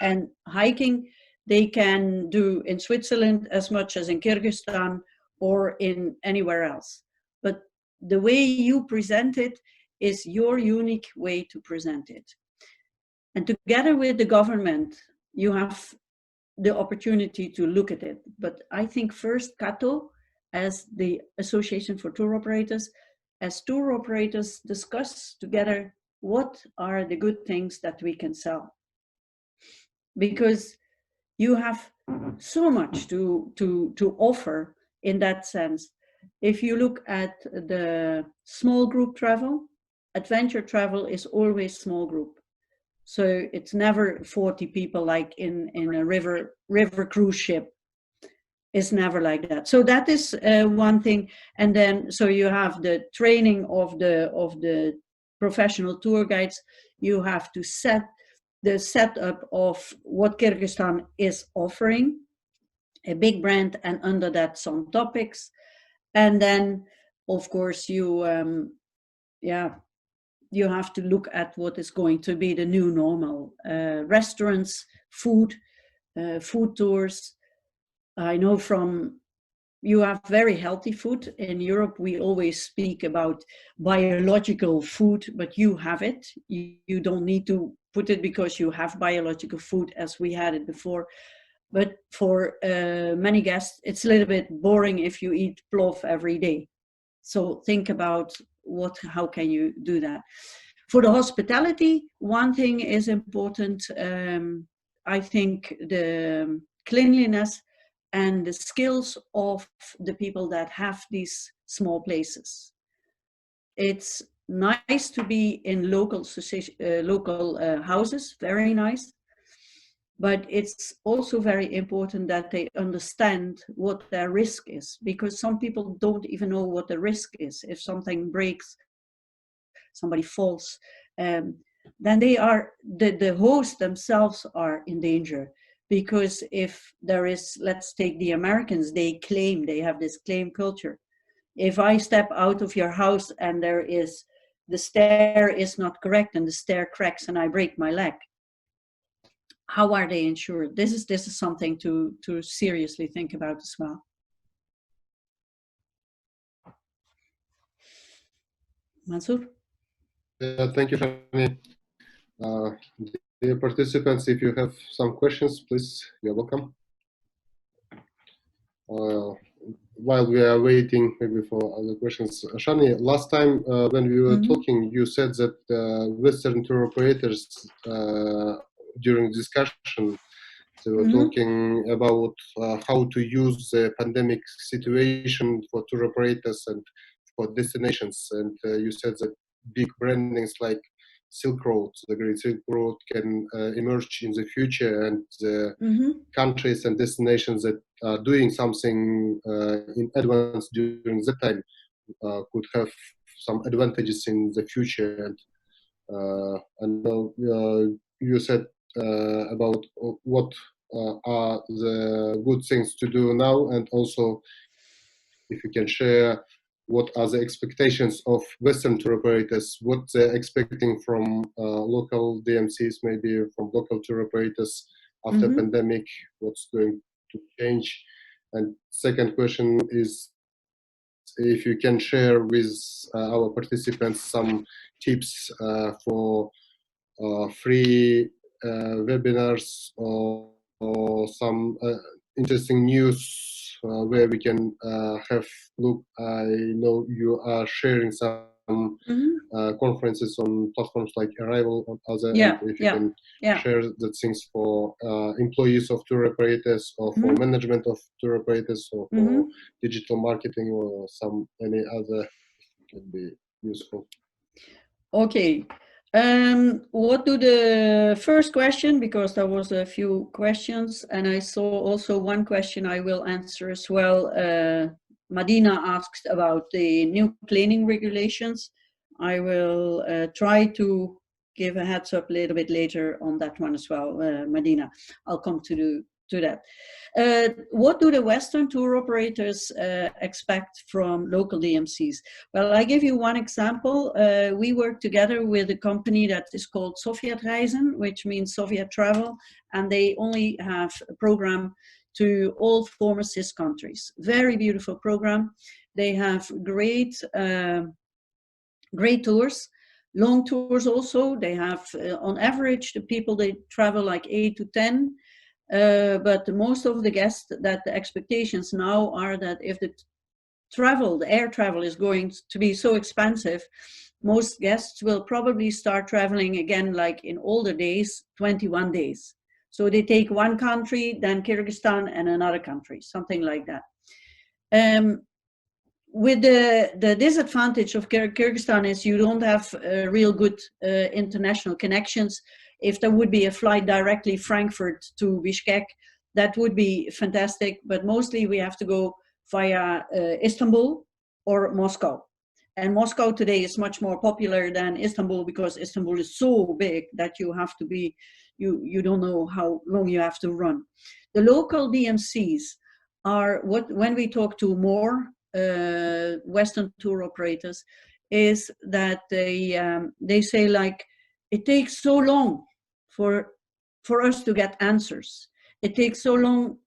And hiking, they can do in Switzerland as much as in Kyrgyzstan or in anywhere else. But the way you present it is your unique way to present it. And together with the government, you have the opportunity to look at it. But I think first KATO, as the Association for Tour Operators, as tour operators discuss together what are the good things that we can sell. Because you have so much to offer in that sense. If you look at the small group travel, adventure travel is always small group. So it's never 40 people like in a river cruise ship. It's never like that. So that is one thing. And then, so you have the training of the professional tour guides. You have to set the setup of what Kyrgyzstan is offering, a big brand, and under that some topics. And then, of course, you have to look at what is going to be the new normal. Restaurants, food tours. I know you have very healthy food. In Europe, we always speak about biological food, but you have it. You don't need to put it because you have biological food as we had it before. But for many guests, it's a little bit boring if you eat plov every day. So think about how can you do that? For the hospitality, one thing is important. I think the cleanliness and the skills of the people that have these small places. It's nice to be in local houses, very nice. But it's also very important that they understand what their risk is, because some people don't even know what the risk is. If something breaks, somebody falls, then they are, the host themselves are in danger. Because if there is, let's take the Americans, they have this claim culture. If I step out of your house and the stair is not correct and the stair cracks and I break my leg, how are they insured? This is something to seriously think about as well. Mansour? Thank you, Shani. Dear participants, if you have some questions, please, you're welcome. While we are waiting maybe for other questions, Shani, last time when we were talking, you said that Western tour operators during discussion, they were talking about how to use the pandemic situation for tour operators and for destinations. And you said that big brandings like Silk Road, the Great Silk Road, can emerge in the future, and the countries and destinations that are doing something in advance during that time could have some advantages in the future. And I know you said about what are the good things to do now, and also if you can share what are the expectations of Western tour operators, what they're expecting from local DMCs, maybe from local tour operators after pandemic, what's going to change. And second question is if you can share with our participants some tips for free webinars or some interesting news where we can have look. I know you are sharing some conferences on platforms like Arrival or other. If you can share the things for employees of tour operators, or for management of tour operators, or for digital marketing, or any other, can be useful. Okay. What do the first question, because there was a few questions, and I saw also one question I will answer as well. Madina asked about the new cleaning regulations. I will try to give a heads up a little bit later on that one as well, Madina. I'll come to to that. What do the Western tour operators expect from local DMCs? Well, I give you one example. We work together with a company that is called Sovjetreisen, which means Soviet travel, and they only have a program to all former CIS countries. Very beautiful program. They have great, great tours. Long tours also. They have, on average, the people, they travel like 8 to 10. But most of the guests, that the expectations now are that if the air travel is going to be so expensive, most guests will probably start traveling again, like in older days, 21 days. So they take one country, then Kyrgyzstan and another country, something like that. With the disadvantage of Kyrgyzstan is you don't have real good international connections. If there would be a flight directly Frankfurt to Bishkek, that would be fantastic. But mostly we have to go via Istanbul or Moscow. And Moscow today is much more popular than Istanbul because Istanbul is so big that you have to be, you don't know how long you have to run. The local DMCs are when we talk to more Western tour operators, is that they say like, it takes so long for us to get answers. It takes so long.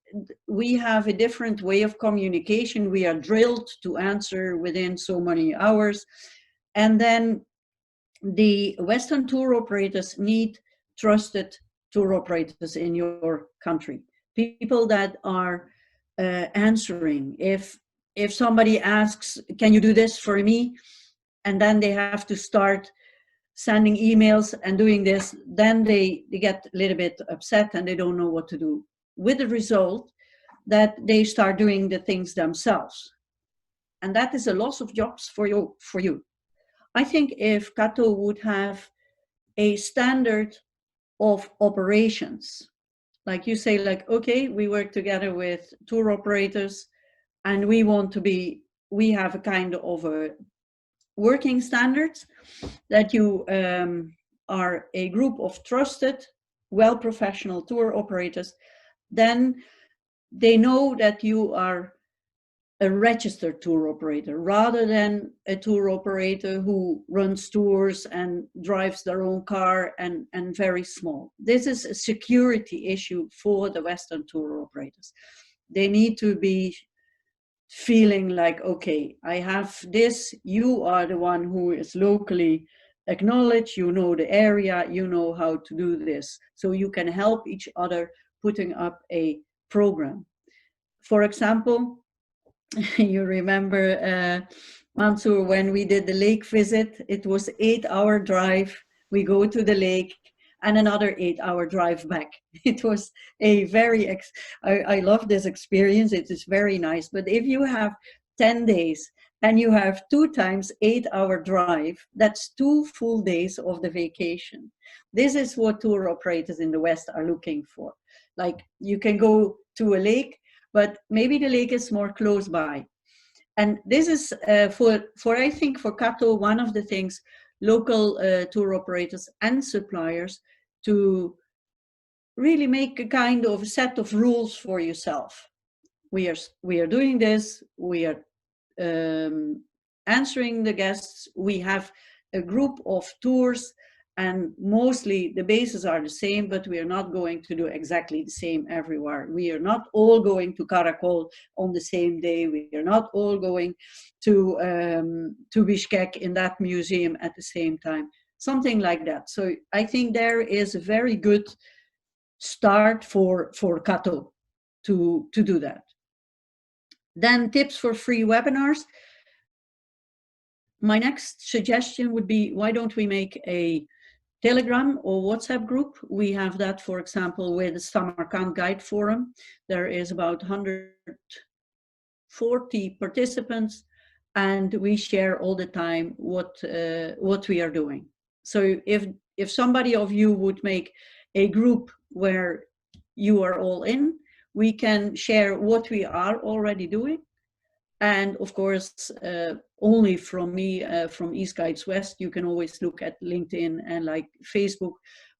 We have a different way of communication. We are drilled to answer within so many hours. And then the Western tour operators need trusted tour operators in your country. People that are answering. If somebody asks, can you do this for me? And then they have to start sending emails and doing this, then they get a little bit upset and they don't know what to do. With the result that they start doing the things themselves. And that is a loss of jobs for you. I think if KATO would have a standard of operations, like you say, like, okay, we work together with tour operators and we have a kind of a working standards that you are a group of trusted, well-professional tour operators, then they know that you are a registered tour operator rather than a tour operator who runs tours and drives their own car and very small. This is a security issue for the Western tour operators. They need to be feeling like, okay, I have this, you are the one who is locally acknowledged, you know the area, you know how to do this. So you can help each other putting up a program. For example, you remember, Mansour, when we did the lake visit, it was 8-hour drive. We go to the lake and another 8-hour drive back. It was a very, I love this experience. It is very nice. But if you have 10 days and you have 2 times 8-hour drive, that's 2 full days of the vacation. This is what tour operators in the West are looking for. Like, you can go to a lake, but maybe the lake is more close by. And this is for I think for KATO, one of the things local tour operators and suppliers to really make a kind of set of rules for yourself. We are doing this, we are answering the guests, we have a group of tours, and mostly the bases are the same, but we are not going to do exactly the same everywhere. We are not all going to Karakol on the same day. We are not all going to Bishkek in that museum at the same time. Something like that. So I think there is a very good start for KATO to do that. Then tips for free webinars. My next suggestion would be, why don't we make a Telegram or WhatsApp group? We have that, for example, with the Samarkand Guide Forum. There is about 140 participants, and we share all the time what we are doing. So if somebody of you would make a group where you are all in, we can share what we are already doing. And of course, only from me, from East Guides West, you can always look at LinkedIn and like Facebook.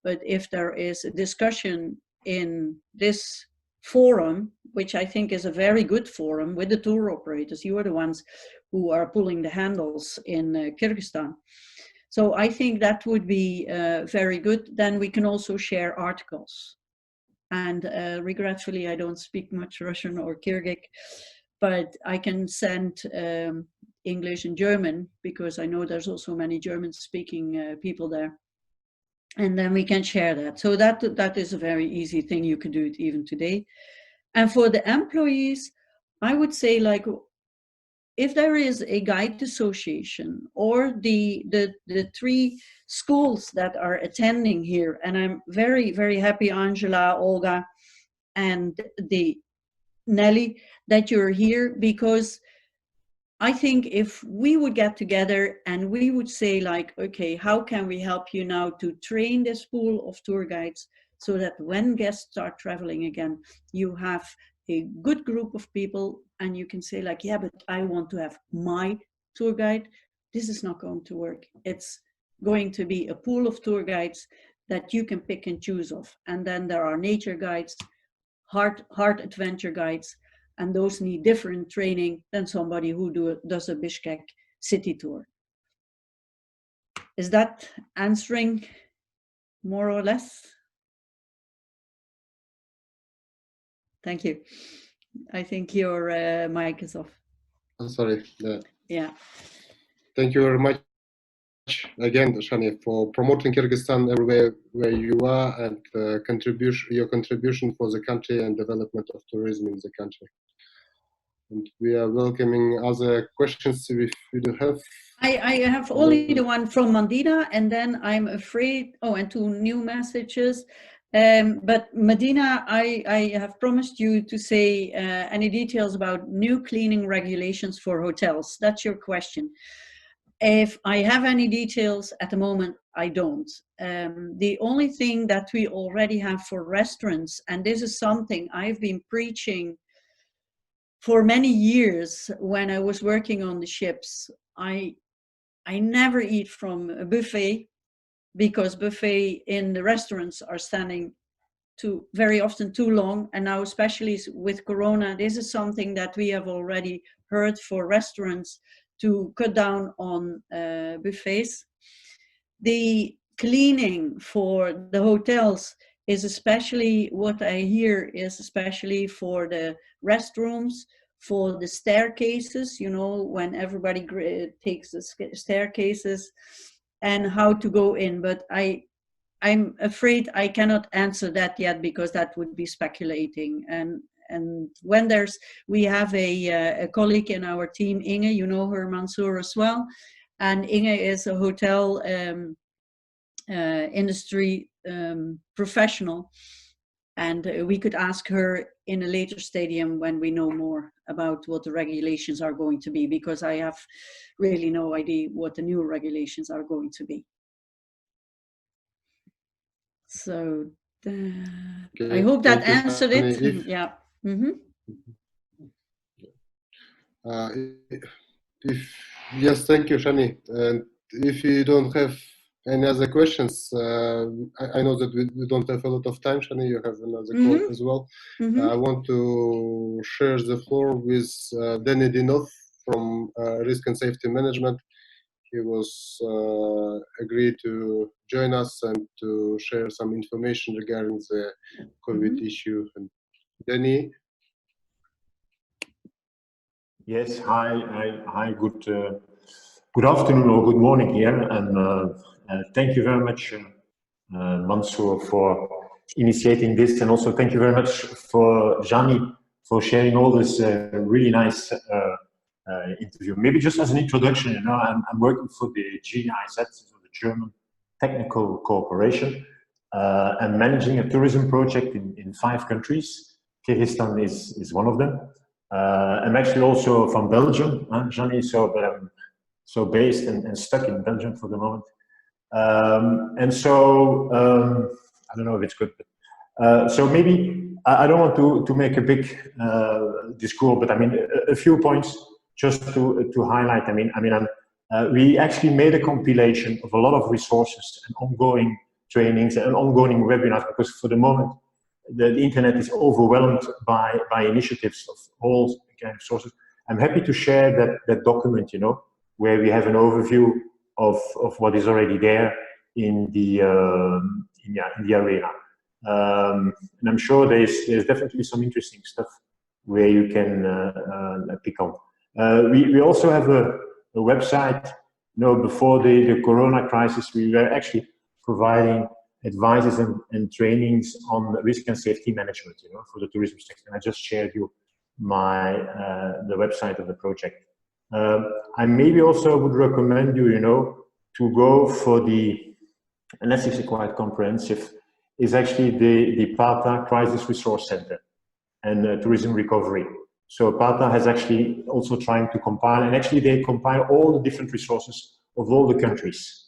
But if there is a discussion in this forum, which I think is a very good forum with the tour operators. You are the ones who are pulling the handles in Kyrgyzstan. So I think that would be very good. Then we can also share articles. And regretfully, I don't speak much Russian or Kyrgyz, but I can send English and German, because I know there's also many German-speaking people there. And then we can share that. So that is a very easy thing. You can do it even today. And for the employees, I would say, like, if there is a guide association or the 3 schools that are attending here, and I'm very, very happy, Angela, Olga, and Nelly, that you're here, because I think if we would get together and we would say, like, okay, how can we help you now to train this pool of tour guides so that when guests start traveling again, you have a good group of people and you can say, like, yeah, but I want to have my tour guide. This is not going to work. It's going to be a pool of tour guides that you can pick and choose of. And then there are nature guides, hard adventure guides, and those need different training than somebody who does a Bishkek city tour. Is that answering more or less? Thank you. I think your mic is off. Sorry. Yeah. Thank you very much again, Shani, for promoting Kyrgyzstan everywhere where you are, and your contribution for the country and development of tourism in the country. And we are welcoming other questions if you do have. I have only the one from Mandina, and then I'm afraid, and 2 new messages. But Medina, I have promised you to say any details about new cleaning regulations for hotels. That's your question. If I have any details at the moment, I don't. The only thing that we already have for restaurants, and this is something I've been preaching for many years when I was working on the ships, I never eat from a buffet, because buffet in the restaurants are standing very often too long. And now, especially with Corona, this is something that we have already heard for restaurants to cut down on buffets. The cleaning for the hotels is especially, what I hear is especially for the restrooms, for the staircases, you know, when everybody takes the staircases, and how to go in. But I'm afraid I cannot answer that yet, because that would be speculating. And when we have a colleague in our team, Inge, you know her, Mansour, as well. And Inge is a hotel industry professional. And we could ask her in a later stadium when we know more about what the regulations are going to be, because I have really no idea what the new regulations are going to be. So Okay, I hope that you, answered it. Shani. Yeah. Mm-hmm. Yes, thank you, Shani. And if you don't have any other questions, I know that we don't have a lot of time, Shani. You have another call as well. I want to share the floor with Danny Dinov from Risk and Safety Management. He was agreed to join us and to share some information regarding the COVID issue. And Danny. Yes, hi, good afternoon or good morning here, and thank you very much, Mansour, for initiating this, and also thank you very much for Shani for sharing all this really nice interview. Maybe just as an introduction, you know, I'm working for the GIZ, the German Technical Cooperation, and managing a tourism project in 5 countries. Kyrgyzstan is one of them. I'm actually also from Belgium, Shani, but I'm so based and stuck in Belgium for the moment. And so, I don't know if it's good, but, so maybe I don't want to make a big discourse, but I mean, a few points just to highlight. We actually made a compilation of a lot of resources and ongoing trainings and ongoing webinars, because for the moment, the internet is overwhelmed by initiatives of all kind of sources. I'm happy to share that document, you know, where we have an overview of what is already there in the arena. And I'm sure there's definitely some interesting stuff where you can pick up. We also have a website. You know, before the Corona crisis, we were actually providing advices and trainings on risk and safety management, you know, for the tourism sector. And I just shared you the website of the project. I maybe also would recommend you, you know, to go for and that's actually quite comprehensive, is actually the PATA Crisis Resource Center and Tourism Recovery. So PATA has actually also trying to compile, and actually they compile all the different resources of all the countries.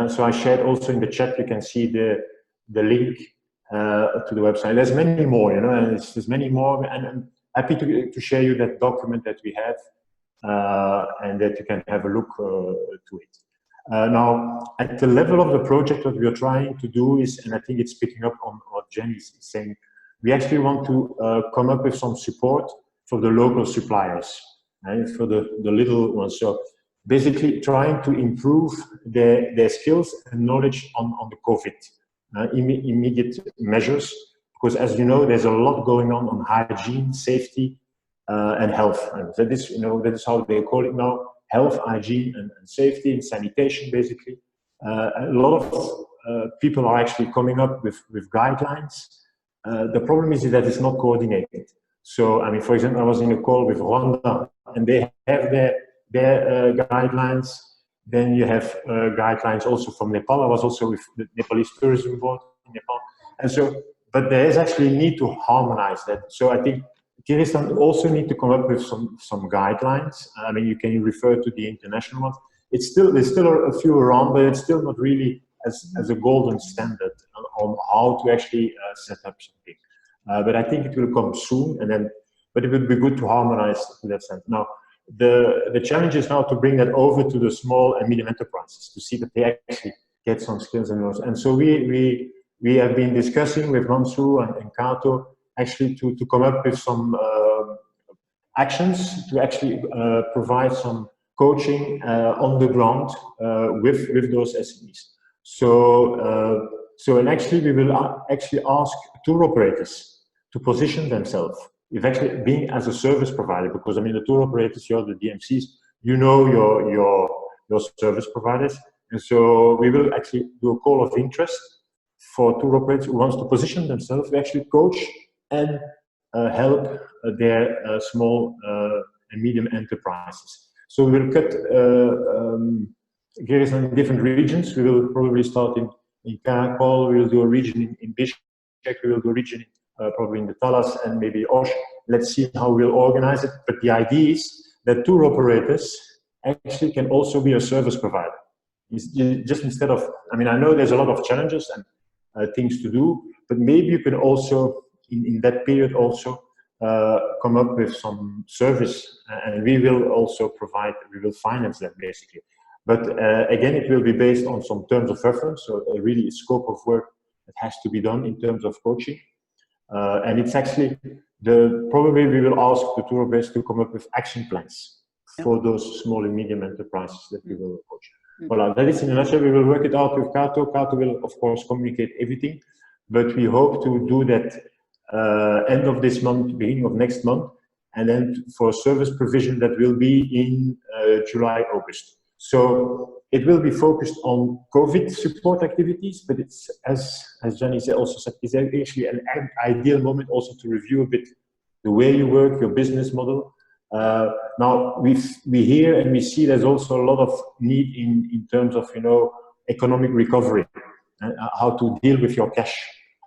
So I shared also in the chat, you can see the link to the website. There's many more, you know, and there's many more, and I'm happy to share you that document that we have, and that you can have a look to it. Now, at the level of the project, what we are trying to do is, and I think it's picking up on what Jenny is saying, we actually want to come up with some support for the local suppliers, and for the little ones. So basically trying to improve their skills and knowledge on the COVID immediate measures, because as you know, there's a lot going on hygiene, safety, and health. And that is, you know, that is how they call it now. Health, hygiene, and safety, and sanitation, basically. A lot of people are actually coming up with guidelines. The problem is that it's not coordinated. So, I mean, for example, I was in a call with Rwanda, and they have their guidelines. Then you have guidelines also from Nepal. I was also with the Nepalese Tourism Board in Nepal. And so, but there is actually a need to harmonize that. So I think Kyrgyzstan also need to come up with some guidelines. I mean, you can refer to the international ones. There's still a few around, but it's still not really as a golden standard on how to actually set up something. But I think it will come soon, but it would be good to harmonize to that sense. Now, the challenge is now to bring that over to the small and medium enterprises to see that they actually get some skills and knowledge. And so we have been discussing with Mansour and KATO actually to come up with some actions to actually provide some coaching on the ground with those SMEs. So and actually we will actually ask tour operators to position themselves, if actually being as a service provider, because I mean the tour operators, you're the DMCs, you know your service providers, and so we will actually do a call of interest for tour operators who wants to position themselves to actually coach and help their small and medium enterprises. So we will cut Kyrgyzstan in different regions. We will probably start in Karakol, we will do a region in Bishkek, we will do a region probably in the Talas and maybe Osh. Let's see how we'll organize it. But the idea is that tour operators actually can also be a service provider. Just instead of, I mean, I know there's a lot of challenges and things to do, but maybe you can also, in that period also, come up with some service, and we will also provide, we will finance that basically. But again, it will be based on some terms of reference, so really a scope of work that has to be done in terms of coaching. And it's actually, probably we will ask the tour operators to come up with action plans for those small and medium enterprises that we will coach. Voilà, that is in a nutshell. We will work it out with KATO. KATO will, of course, communicate everything, but we hope to do that end of this month, beginning of next month, and then for service provision that will be in July, August. So it will be focused on COVID support activities, but it's, as Jenny also said, it's actually an ideal moment also to review a bit the way you work, your business model. Now we hear and we see there's also a lot of need in terms of, you know, economic recovery, how to deal with your cash,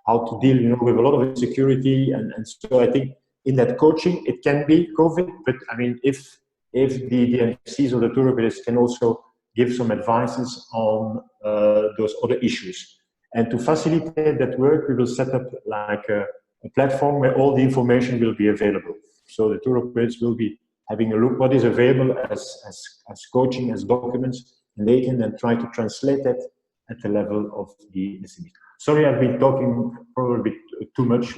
how to deal, you know, with a lot of insecurity, and so I think in that coaching it can be COVID, but I mean if the DMCs or the tour operators can also give some advices on those other issues, and to facilitate that work, we will set up like a platform where all the information will be available. So the tour operators will be having a look what is available as coaching, as documents, and they can then try to translate that at the level of the SMEs. Sorry, I've been talking probably a bit too much.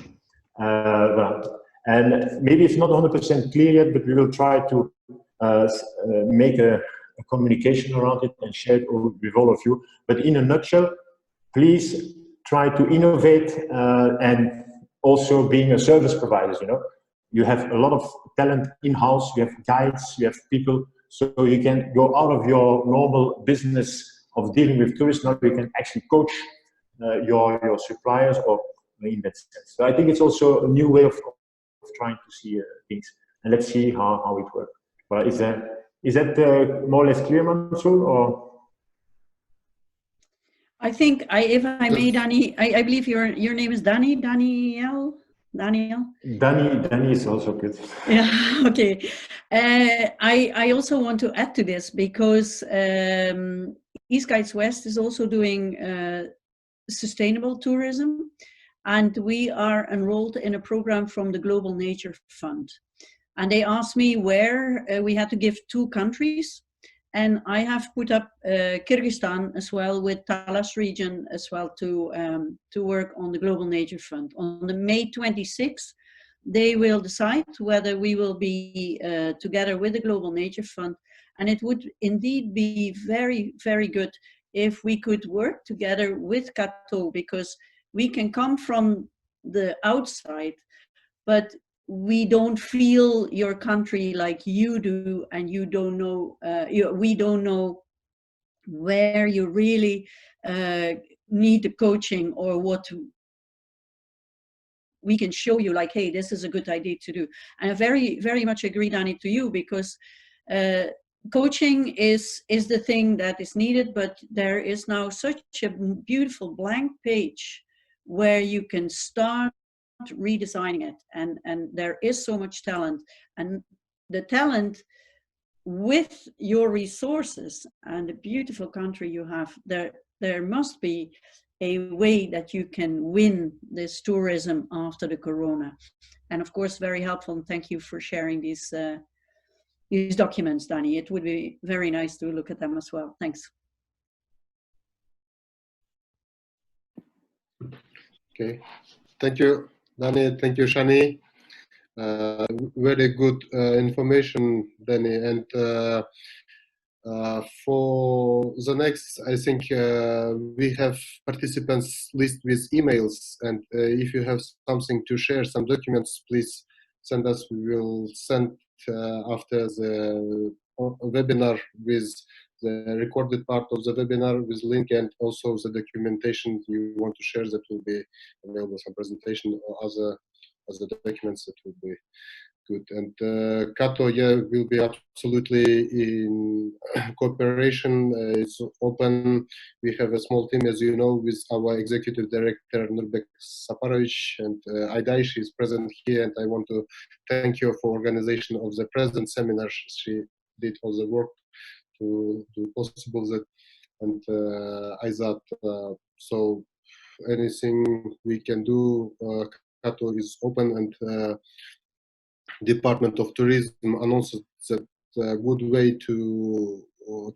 And maybe it's not 100% clear yet, but we will try to make a communication around it and share it with all of you. But in a nutshell, please try to innovate and also being a service provider. You know, you have a lot of talent in-house. You have guides. You have people, so you can go out of your normal business of dealing with tourists. Now you can actually coach your suppliers, or in that sense. So I think it's also a new way of trying to see things, and let's see how it works. But is that more or less clear, Mansour? Or I think if I may, Danny, I believe your name is Daniel. Danny is also good. Yeah. Okay. I also want to add to this because EastguidesWest is also doing sustainable tourism, and we are enrolled in a program from the Global Nature Fund. And they asked me where we had to give 2 countries. And I have put up Kyrgyzstan as well, with Talas region as well, to work on the Global Nature Fund. On the May 26th, they will decide whether we will be together with the Global Nature Fund. And it would indeed be very, very good if we could work together with KATO, because we can come from the outside, but we don't feel your country like you do, and you don't know, we don't know where you really need the coaching, or what we can show you, like, hey, this is a good idea to do. And I very, very much agree, Danny, to you, because coaching is the thing that is needed, but there is now such a beautiful blank page where you can start redesigning it, and there is so much talent, and the talent with your resources and the beautiful country you have, there must be a way that you can win this tourism after the corona. And of course, very helpful, and thank you for sharing these documents, Danny. It would be very nice to look at them as well. Thanks. Okay, thank you, Danny. Thank you, Shani. Very good information, Danny. And for the next, I think we have participants list with emails. And if you have something to share, some documents, please send us. We will send after the webinar with the recorded part of the webinar with link, and also the documentation you want to share that will be available, some presentation or other documents that will be good. And KATO, yeah, will be absolutely in cooperation. It's open. We have a small team, as you know, with our executive director Nurbek Saparovic, and Aida, she is present here, and I want to thank you for organization of the present seminar. She did all the work to do possible that, and Aizat. So anything we can do, KATO is open, and Department of Tourism announced that a good way to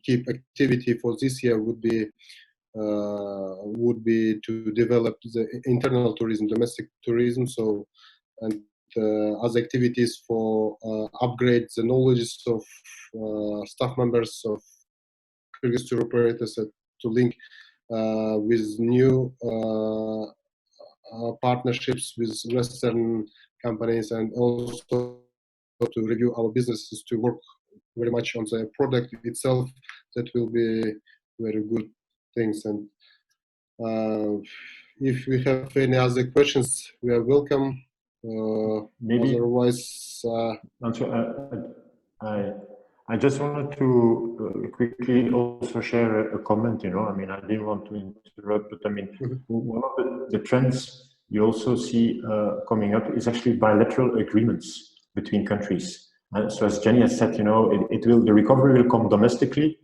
keep activity for this year would be to develop the internal tourism, domestic tourism. So, and other activities for upgrade the knowledge of staff members of Kyrgyz tour operators to link with new partnerships with Western companies, and also to review our businesses, to work very much on the product itself. That will be very good things. And if we have any other questions, we are welcome. Maybe otherwise, I just wanted to quickly also share a comment. You know, I mean, I didn't want to interrupt, but I mean, one of the trends you also see coming up is actually bilateral agreements between countries. So as Jenny has said, you know, the recovery will come domestically,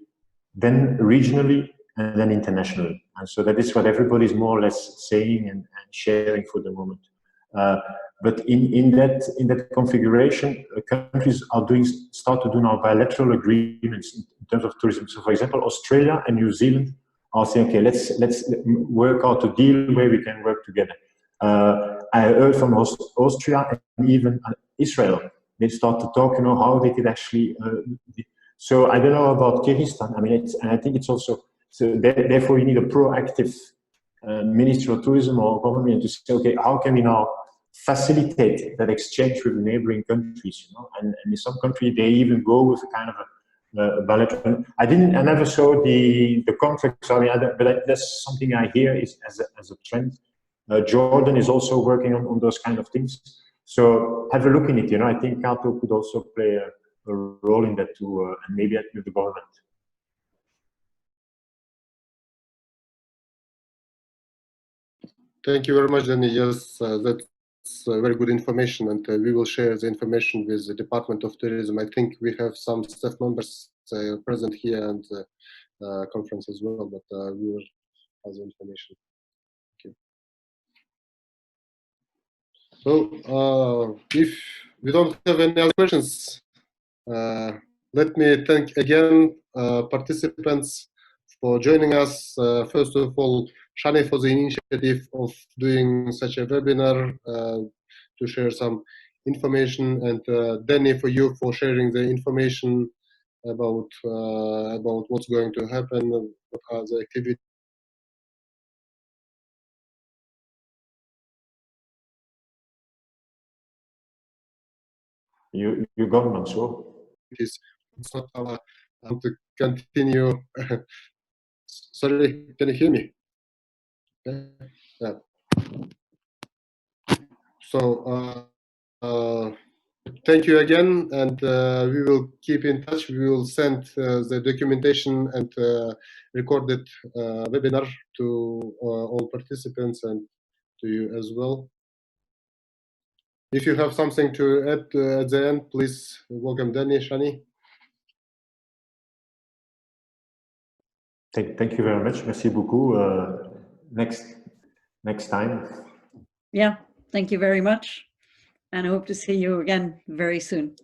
then regionally, and then internationally. And so that is what everybody is more or less saying and sharing for the moment. But in that configuration, countries are start to do now bilateral agreements in terms of tourism. So, for example, Australia and New Zealand are saying, okay, let's work out a deal where we can work together. I heard from Austria and even Israel. They start to talk, how they did actually. So I don't know about Kyrgyzstan. I mean, and I think it's also, so therefore you need a proactive Ministry of Tourism or government to say, okay, how can we now facilitate that exchange with the neighboring countries? And in some countries they even go with a kind of a ballot. I never saw the contracts, but that's something I hear is as a trend. Jordan is also working on those kind of things. So have a look in it. I think KATO could also play a role in that too, and maybe with the government. Thank you very much, Danny. Yes, that's very good information, and we will share the information with the Department of Tourism. I think we have some staff members present here and conference as well, but we will have the information. Thank you. So, if we don't have any other questions, let me thank again participants for joining us. First of all, Shannie for the initiative of doing such a webinar to share some information, and Danny for you for sharing the information about what's going to happen, what are the activities. You got Mansour. It's not our to continue. Sorry, can you hear me? Yeah. So thank you again, and we will keep in touch. We will send the documentation and recorded webinar to all participants and to you as well. If you have something to add at the end, please welcome Danny, Shannie. Thank you very much. Merci beaucoup. Next time. Yeah, thank you very much. And I hope to see you again very soon.